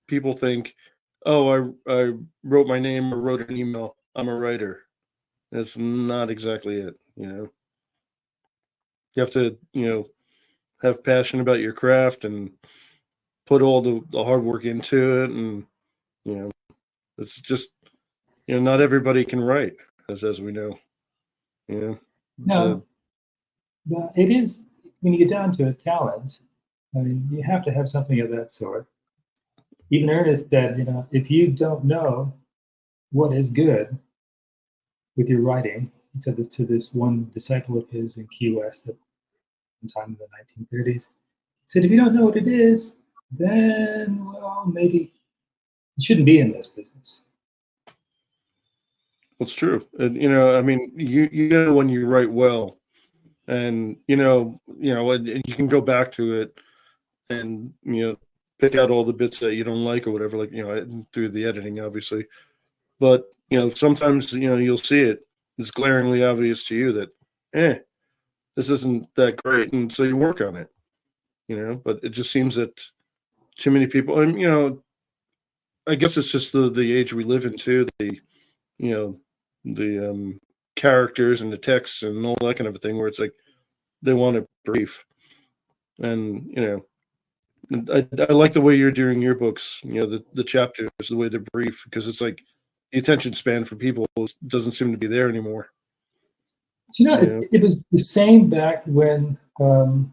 people think, oh, I wrote my name or wrote an email. I'm a writer. That's not exactly it. You have to have passion about your craft and put all the hard work into it, and it's just not everybody can write, as we know. No, but it is when you get down to a talent. I mean, you have to have something of that sort. Even Ernest said, if you don't know what is good with your writing, he said this to this one disciple of his in Key West at sometime in the 1930s. He said, if you don't know what it is, then, well, maybe you shouldn't be in this business. It's true. And, I mean, you know when you write well, and and you can go back to it and pick out all the bits that you don't like or whatever, like through the editing, obviously. But sometimes you'll see it. It's glaringly obvious to you that this isn't that great, and so you work on it. But it just seems that too many people, and I guess it's just the age we live in too. The characters and the texts and all that kind of a thing, where it's like they want it brief, and I like the way you're doing your books. The chapters, the way they're brief, because it's like the attention span for people doesn't seem to be there anymore. It was the same back when what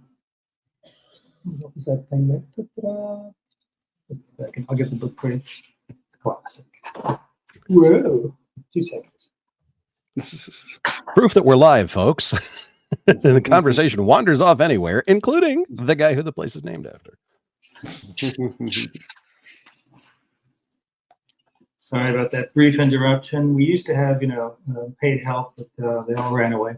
was that thing that just a second, I'll get the book for you. Classic. Whoa, 2 seconds. Proof that we're live, folks. And the conversation wanders off anywhere, including the guy who the place is named after. Sorry about that brief interruption. We used to have, paid help, but they all ran away.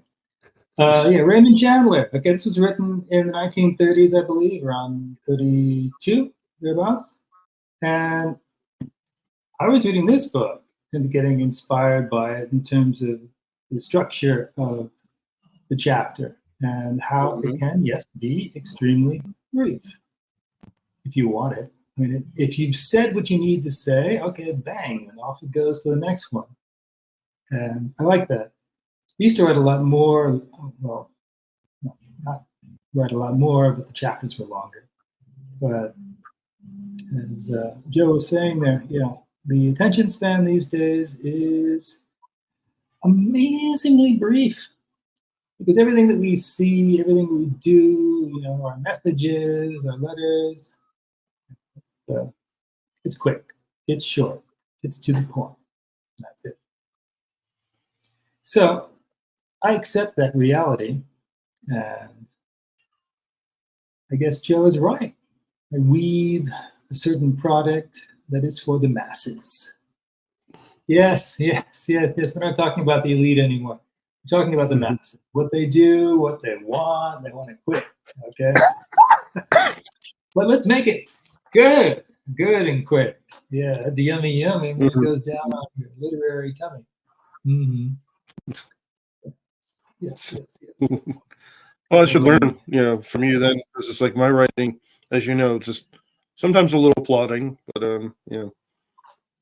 Raymond Chandler. Okay, this was written in the 1930s, I believe, around 32, thereabouts. And I was reading this book and getting inspired by it in terms of the structure of the chapter and how it can, yes, be extremely brief if you want it. I mean, if you've said what you need to say, okay, bang, and off it goes to the next one. And I like that. I used to write a lot more, well, not write a lot more, but the chapters were longer. But as Joe was saying there, the attention span these days is amazingly brief, because everything that we see, everything we do, our messages, our letters, it's quick, it's short, it's to the point. That's it. So I accept that reality, and I guess Joe is right. I weave a certain product that is for the masses. Yes. We're not talking about the elite anymore. We're talking about the masses. What they do, what they want to quit. Okay? But let's make it good and quick. Yeah, the yummy when it goes down on your literary tummy. Mm-hmm. Yes. Well, I should learn, from you then, because it's like my writing, as you know, just sometimes a little plodding, but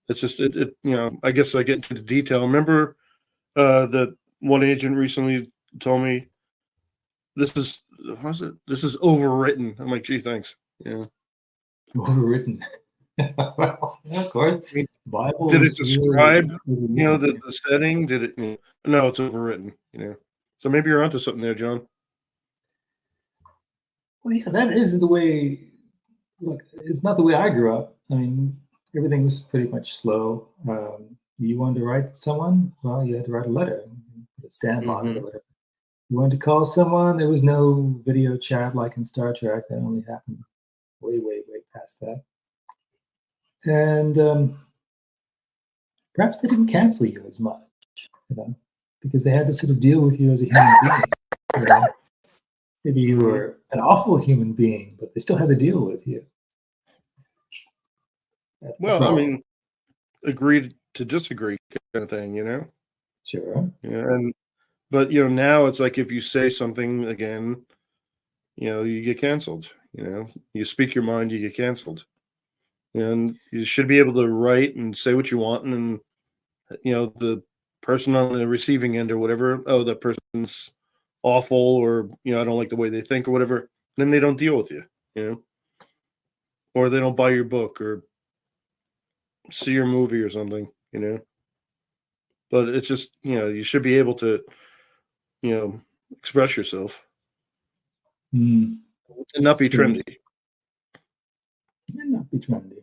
it's just I guess I get into the detail. Remember that one agent recently told me this is overwritten. I'm like, gee, thanks. Overwritten. Well, of course. I mean, Bible did it describe really, the setting? Did it? No, it's overwritten. So maybe you're onto something there, John. Well, yeah, that is the way look, it's not the way I grew up. I mean, everything was pretty much slow. You wanted to write to someone, well, you had to write a letter, put a stamp on it or Mm-hmm. whatever. You wanted to call someone, there was no video chat like in Star Trek. That only happened way, way, way past that. And perhaps they didn't cancel you as much, because they had to sort of deal with you as a human being. You know? Maybe you were an awful human being, but they still had to deal with you. That's the Well, I problem. mean, agree to disagree kind of thing, you know? Sure. Yeah, but now it's like if you say something again, you get canceled. You speak your mind, you get canceled. And you should be able to write and say what you want, and the person on the receiving end or whatever, oh, that person's awful, or I don't like the way they think or whatever, then they don't deal with you, or they don't buy your book or see your movie or something. But it's just, you should be able to, express yourself Mm, and not be true. trendy. And not be trendy.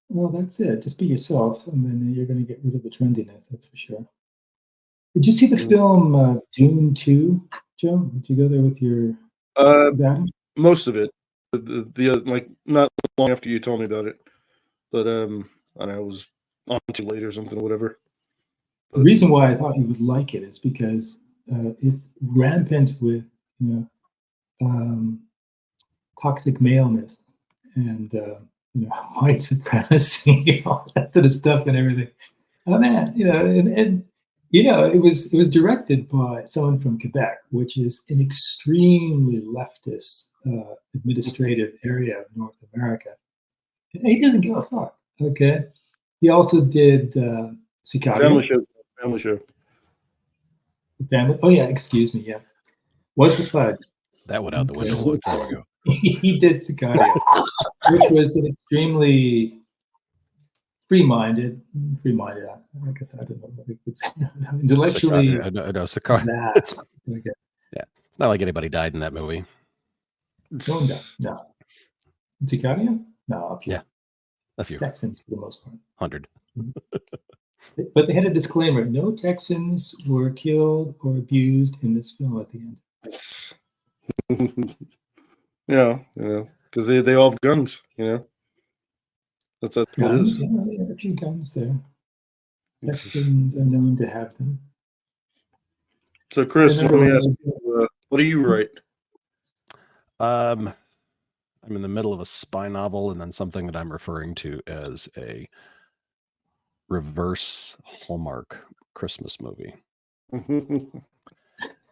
Well, that's it. Just be yourself, and then you're going to get rid of the trendiness. That's for sure. Did you see the Mm. film Dune 2, Joe? Did you go there with your Uh, dad? most of it, like not long after you told me about it, but I don't know, it was on too late or something, whatever. The reason why I thought you would like it is because it's rampant with, you know, toxic maleness and white supremacy, all that sort of stuff and everything. Oh man, and it was directed by someone from Quebec, which is an extremely leftist administrative area of North America. And he doesn't give a fuck. Okay, he also did Family Sicario. show, family show. Family. Oh yeah, excuse me. Yeah, what's the fudge? That went out the window a long time ago. He did Sicario, which was an extremely free-minded. I guess I don't know what it's intellectually Sicario. No, Sicario. that. Okay. Yeah, it's not like anybody died in that movie. No. Sicario? No, a few. Yeah, a few. Texans for the most part. 100. But they had a disclaimer: no Texans were killed or abused in this film at the end. Yeah, because they all have guns, That's what it is. Yeah, they had a few guns there. Texans are known to have them. So, Chris, let me ask you, what do you write? I'm in the middle of a spy novel, and then something that I'm referring to as a reverse Hallmark Christmas movie.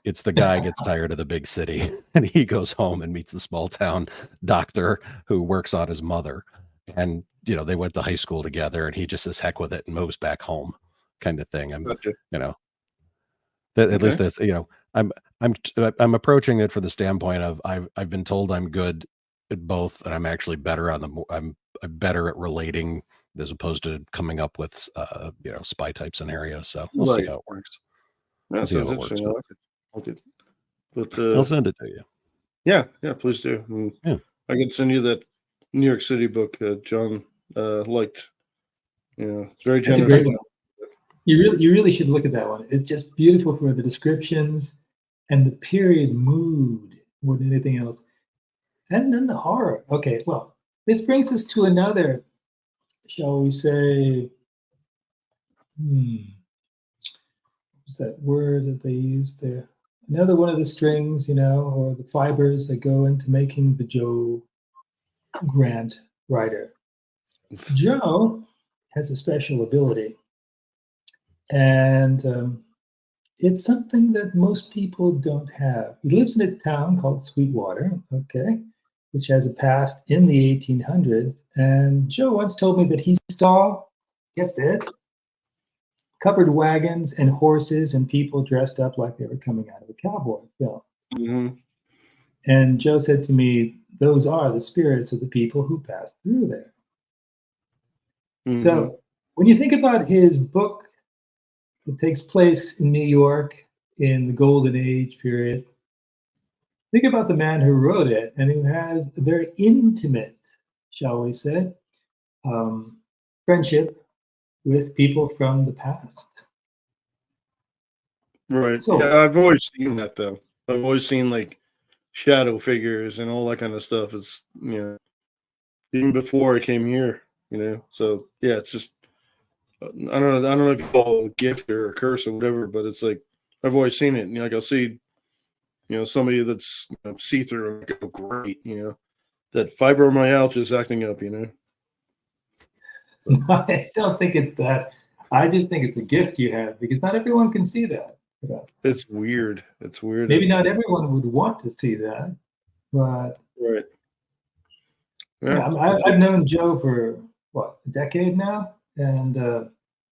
It's the guy gets tired of the big city, and he goes home and meets the small town doctor who works on his mother. And, they went to high school together, and he just says heck with it and moves back home, kind of thing. Gotcha. At least that's, I'm approaching it for the standpoint of I've been told I'm good at both, and I'm actually better I'm better at relating as opposed to coming up with spy type scenarios. So we'll see how it works. That sounds interesting. I like it. But I'll send it to you. Yeah, please do. Yeah. I can send you that New York City book John liked. It's very generous. It's a great one. You really should look at that one. It's just beautiful for the descriptions and the period mood more than anything else. And then the horror. Okay, well, this brings us to another, shall we say, what's that word that they use there? Another one of the strings, or the fibers that go into making the Joe Grant writer. Joe has a special ability, and it's something that most people don't have. He lives in a town called Sweetwater, okay, which has a past in the 1800s. And Joe once told me that he saw, get this, covered wagons and horses and people dressed up like they were coming out of a cowboy film. Mm-hmm. And Joe said to me, those are the spirits of the people who passed through there. Mm-hmm. So when you think about his book, it takes place in New York in the Golden Age period. think about the man who wrote it and who has a very intimate, shall we say, friendship with people from the past. Right. So, Yeah, I've always seen that though. I've always seen like shadow figures and all that kind of stuff. It's even before I came here. So yeah, it's just I don't know if you call it a gift or a curse or whatever, but it's like I've always seen it. Like I'll see somebody that's see through and go great. That fibromyalgia is acting up. I don't think it's that. I just think it's a gift you have because not everyone can see that. It's weird. It's weird. Maybe not everyone would want to see that, but Right. yeah, I've known Joe for what, a decade now, and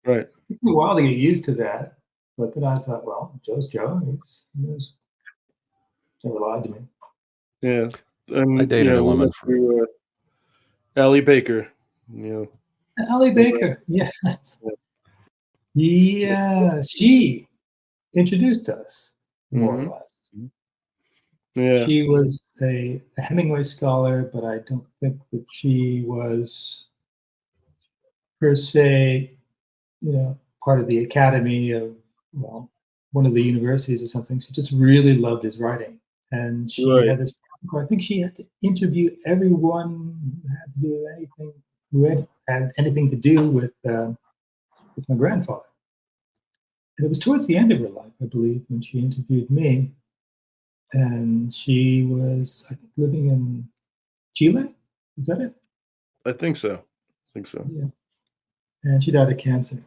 Right. it took me a while to get used to that. But then I thought, well, Joe's Joe. He's never lied to me. Yeah. And I dated a we woman went through Allie Baker. Allie Baker, yes. Yeah, she introduced us, more or less. Yeah. She was a Hemingway scholar, but I don't think that she was per se, part of the academy of, well, one of the universities or something. She just really loved his writing. And she had this, I think she had to interview everyone who had to do anything, who had anything to do with my grandfather. And it was towards the end of her life, I believe, when she interviewed me. And she was, I think, living in Chile. Is that it? I think so. Yeah. And she died of cancer.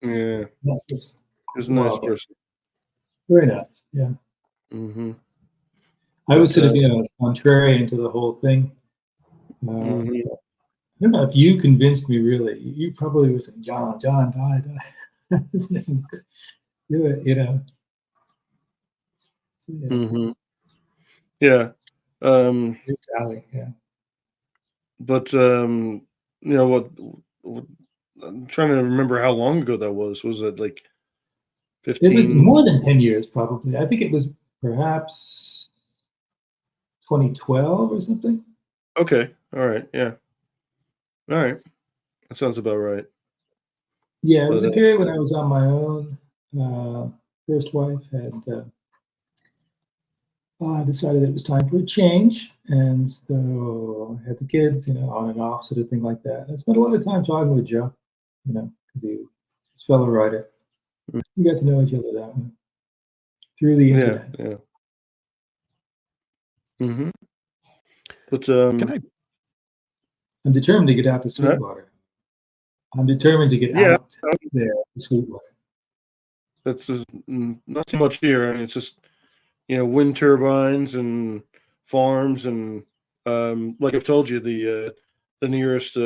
Yeah. That was She was a nice person. very nice. Yeah. Mm-hmm. I was sort of, contrarian to the whole thing. I don't know if you convinced me. Really, you probably were saying, "John, die." Do it, So, yeah. Mm-hmm. Yeah. Here's Allie. Yeah. But what I'm trying to remember how long ago that was. Was it like 15? It was more than 10 years, probably. I think it was perhaps 2012 or something. Okay. All right. Yeah. All right. That sounds about right. Yeah, it was a period when I was on my own. First wife had decided it was time for a change, and so I had the kids, on and off, sort of thing like that. And I spent a lot of time talking with Joe, because he's a fellow writer. We got to know each other that way through the internet. Yeah. Mm-hmm. But I'm determined to get out to Sweetwater. I'm determined to get out there to Sweetwater. That's not too much here. I mean, it's just wind turbines and farms and like I've told you, the nearest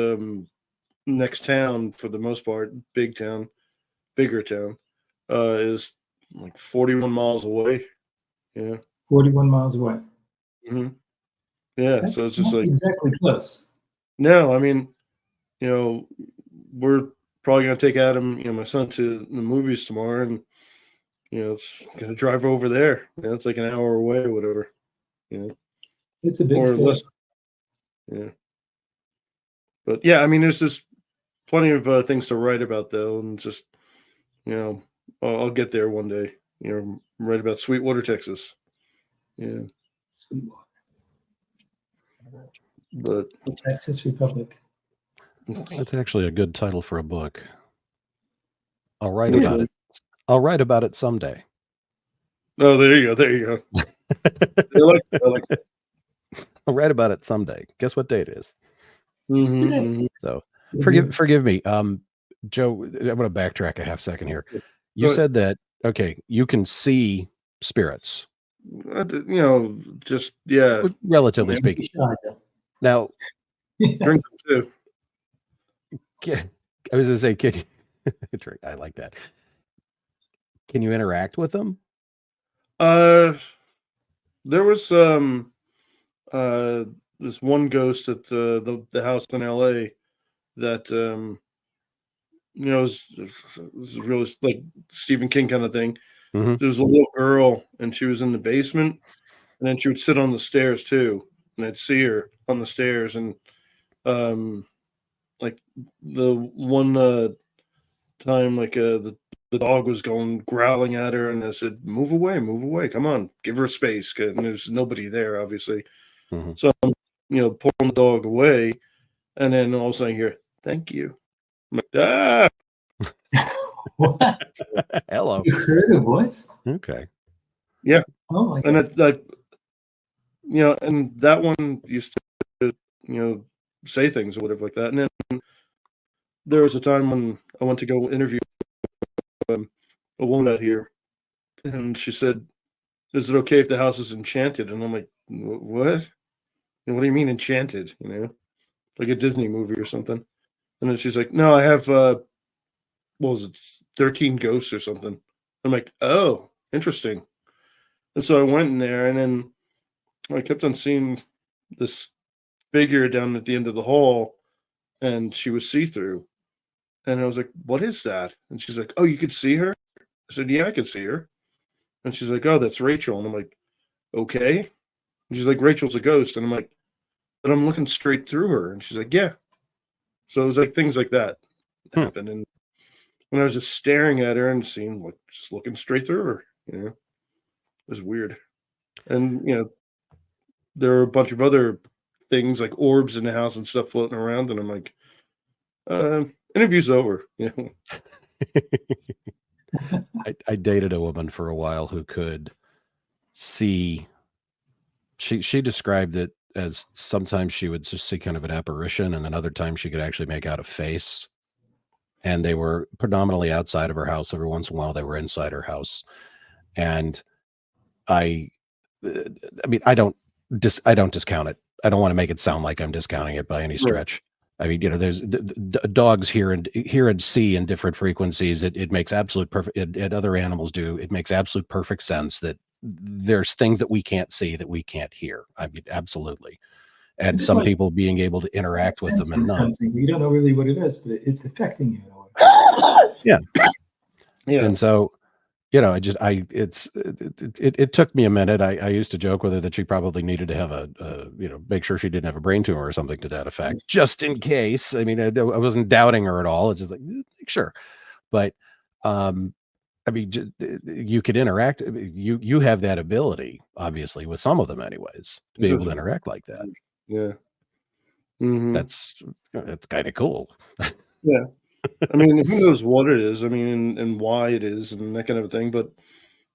next town for the most part, bigger town, is like 41 miles away. Yeah. 41 miles away. Mm-hmm. Yeah. That's so it's just not like exactly close. No, I mean, we're probably gonna take Adam, my son, to the movies tomorrow, and it's gonna drive over there. It's like an hour away or whatever. It's a big or state. less. Yeah. But yeah, I mean, there's just plenty of things to write about though, and just I'll get there one day. Write about Sweetwater, Texas. Yeah. Sweetwater. But the Texas Republic. That's actually a good title for a book. I'll write about it. I'll write about it someday. Oh, there you go. I like that. I'll write about it someday. Guess what date it is? Mm-hmm. So forgive me. Joe, I'm going to backtrack a half second here. You said that, okay, you can see spirits. Just, yeah. Relatively speaking. Now, drink them too. I was going to say, kid, I like that. Can you interact with them? There was this one ghost at the house in LA that was really like Stephen King kind of thing. Mm-hmm. There was a little girl and she was in the basement, and then she would sit on the stairs too, and I'd see her on the stairs, and like the one time, like the dog was going growling at her, and I said, move away, come on, give her space, and there's nobody there, obviously. Mhm. So I'm, pulling the dog away, and then all of a sudden I hear, thank you. I'm like, ah! What? Hello. You heard a voice? Okay. Yeah. Oh my And god. and that one used to, say things or whatever like that. And then there was a time when I went to go interview a woman out here, and she said, is it okay if the house is enchanted? And I'm like, what? And what do you mean enchanted? Like a Disney movie or something. And then she's like, no, I have, what was it, 13 ghosts or something. I'm like, oh, interesting. And so I went in there, and then I kept on seeing this figure down at the end of the hall, and she was see-through. And I was like, what is that? And she's like, oh, you could see her? I said, yeah, I could see her. And she's like, oh, that's Rachel. And I'm like, okay. And she's like, Rachel's a ghost. And I'm like, but I'm looking straight through her. And she's like, yeah. So it was like things like that happened. And when I was just staring at her and seeing, like, just looking straight through her, it was weird. And, there are a bunch of other things like orbs in the house and stuff floating around. And I'm like, interview's over. I dated a woman for a while who could see. She described it as sometimes she would just see kind of an apparition, and then other times she could actually make out a face. And they were predominantly outside of her house. Every once in a while, they were inside her house. And I mean, I don't discount it. I don't want to make it sound like I'm discounting it by any stretch. I mean, there's dogs hear and see in different frequencies. It makes absolute perfect. And other animals do. It makes absolute perfect sense that there's things that we can't see that we can't hear. I mean, absolutely. And It's some like people being able to interact with them and not. Something. You don't know really what it is, but it's affecting you in a way. Yeah. Yeah. And so, it took me a minute. I used to joke with her that she probably needed to have make sure she didn't have a brain tumor or something to that effect, just in case. I mean, I wasn't doubting her at all. It's just like, sure. But, I mean, you could interact. You have that ability, obviously, with some of them anyways, to be able to interact like that. Yeah. Mm-hmm. That's kind of cool. Yeah. I mean, who knows what it is? I mean, and why it is, and that kind of thing. But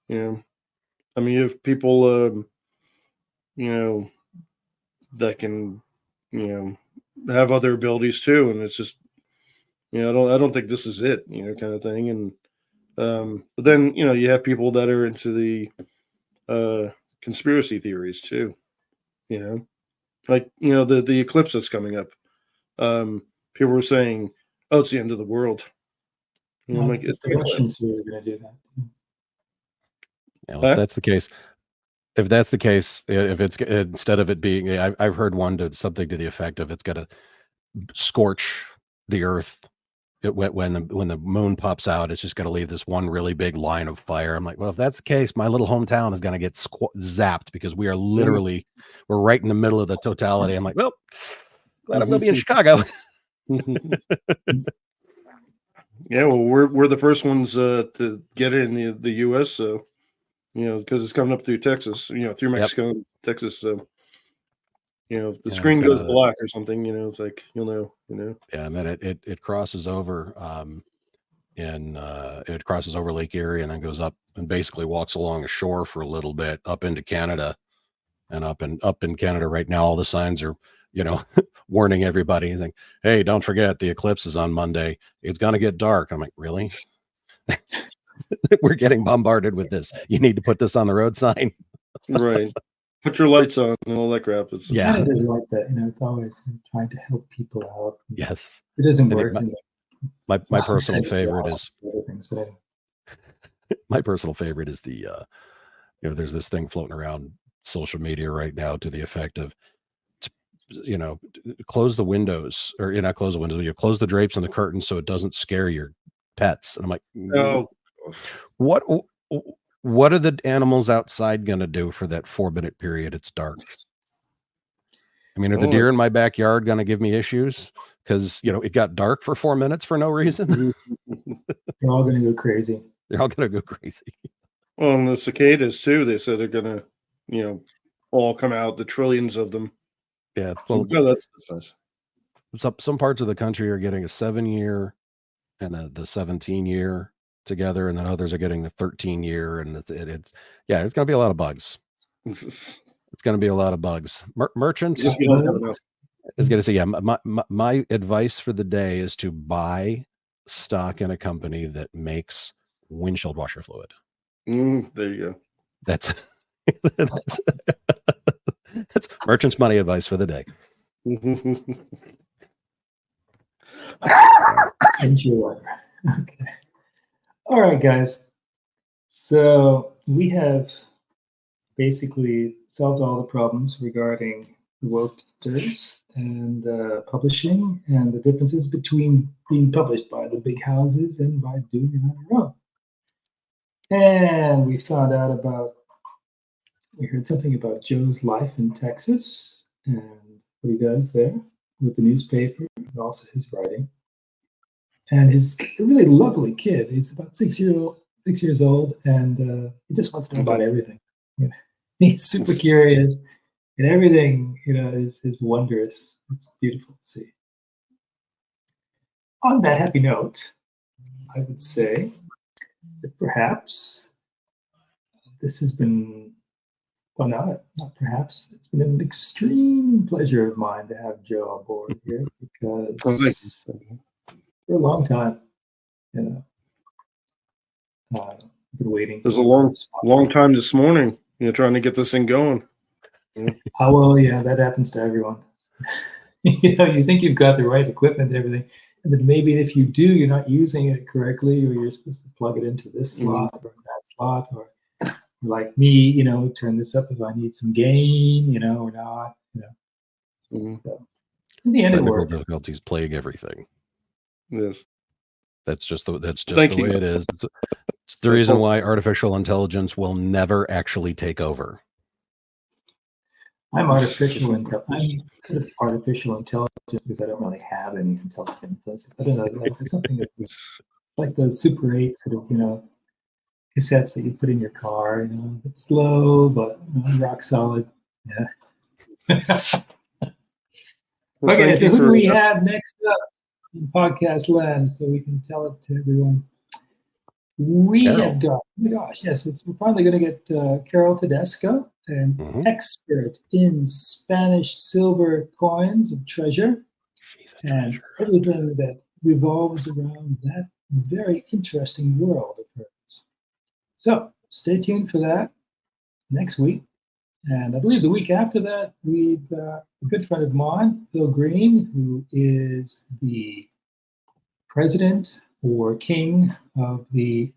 I mean, you have people, that can, have other abilities too, and it's just, I don't think this is it, kind of thing. And but then you have people that are into the conspiracy theories too. Like the eclipse that's coming up. People were saying, oh, it's the end of the world. I'm like, it's the Russians who are going to do that. If that's the case, if it's instead of it being, I've heard one to something to the effect of it's going to scorch the earth. When the moon pops out, it's just going to leave this one really big line of fire. I'm like, well, if that's the case, my little hometown is going to get zapped because we are literally, we're right in the middle of the totality. I'm like, well, glad I'm going to be in Chicago. Yeah, well, we're the first ones to get it in the U.S. So, because it's coming up through Texas, through Mexico and Texas. So, if the screen goes black or something, it's like you'll know. Yeah, and then it crosses over, it crosses over Lake Erie and then goes up and basically walks along a shore for a little bit up into Canada, and up in Canada right now, all the signs are, warning everybody, and think, hey, don't forget the eclipse is on Monday. It's going to get dark. I'm like, really? We're getting bombarded with this. You need to put this on the road sign. Right. Put your lights on and all that crap. It's Canada's like that. It's always trying to help people out. Yes. It doesn't work. My personal favorite is my personal favorite is the there's this thing floating around social media right now to the effect of, close the windows, or not close the windows, close the drapes and the curtains so it doesn't scare your pets. And I'm like, oh, what what are the animals outside going to do for that 4-minute period it's dark? I mean, are the deer in my backyard going to give me issues because, it got dark for 4 minutes for no reason? They're all going to go crazy. They're all going to go crazy. Well, and the cicadas too, they said they're gonna, all come out, the trillions of them. Yeah. Well, that's nice. Some parts of the country are getting a 7-year and the 17-year together, and then others are getting the 13-year, and it's going to be a lot of bugs. It's going to be a lot of bugs. Merchants is going to say, my advice for the day is to buy stock in a company that makes windshield washer fluid. There you go. That's merchant's money advice for the day. Enjoy. Okay. All right, guys. So we have basically solved all the problems regarding the wokesters and publishing and the differences between being published by the big houses and by doing it on your own. And we heard something about Joe's life in Texas and what he does there with the newspaper and also his writing. And he's a really lovely kid. He's about 6 years old, and he just wants to know about everything. He's super curious, and everything is wondrous. It's beautiful to see. On that happy note, I would say that perhaps this has been, well, not perhaps, it's been an extreme pleasure of mine to have Joe on board here because for a long time, I've been waiting. It was a long time this morning, trying to get this thing going. Oh, well, yeah, that happens to everyone. You think you've got the right equipment and everything, and then maybe if you do, you're not using it correctly, or you're supposed to plug it into this slot or that slot, or like me, turn this up if I need some gain, or not, So in the end, it works. Difficulties plague everything. Yes, that's just the way it is. It's the reason why artificial intelligence will never actually take over. I'm artificial intelligence because I don't really have any intelligence. I don't know. It's something that's like those Super 8 sort of, cassettes that you put in your car. It's slow but rock solid. Yeah. Okay, so who do we have next up in podcast land so we can tell it to everyone? We have got, oh my gosh, yes, we're finally going to get Carol Tedesco, an expert in Spanish silver coins of treasure and everything that revolves around that very interesting world of hers. So stay tuned for that next week. And I believe the week after that, we've got a good friend of mine, Bill Green, who is the president or king of the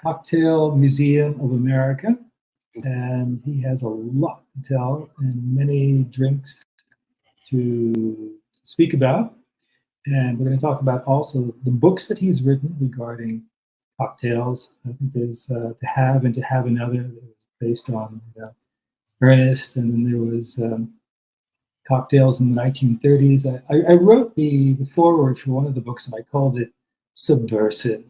Cocktail Museum of America. And he has a lot to tell and many drinks to speak about. And we're going to talk about also the books that he's written regarding cocktails. I think there's To Have and to Have Another that was based on Ernest, and then there was Cocktails in the 1930s. I wrote the foreword for one of the books, and I called it Subversive.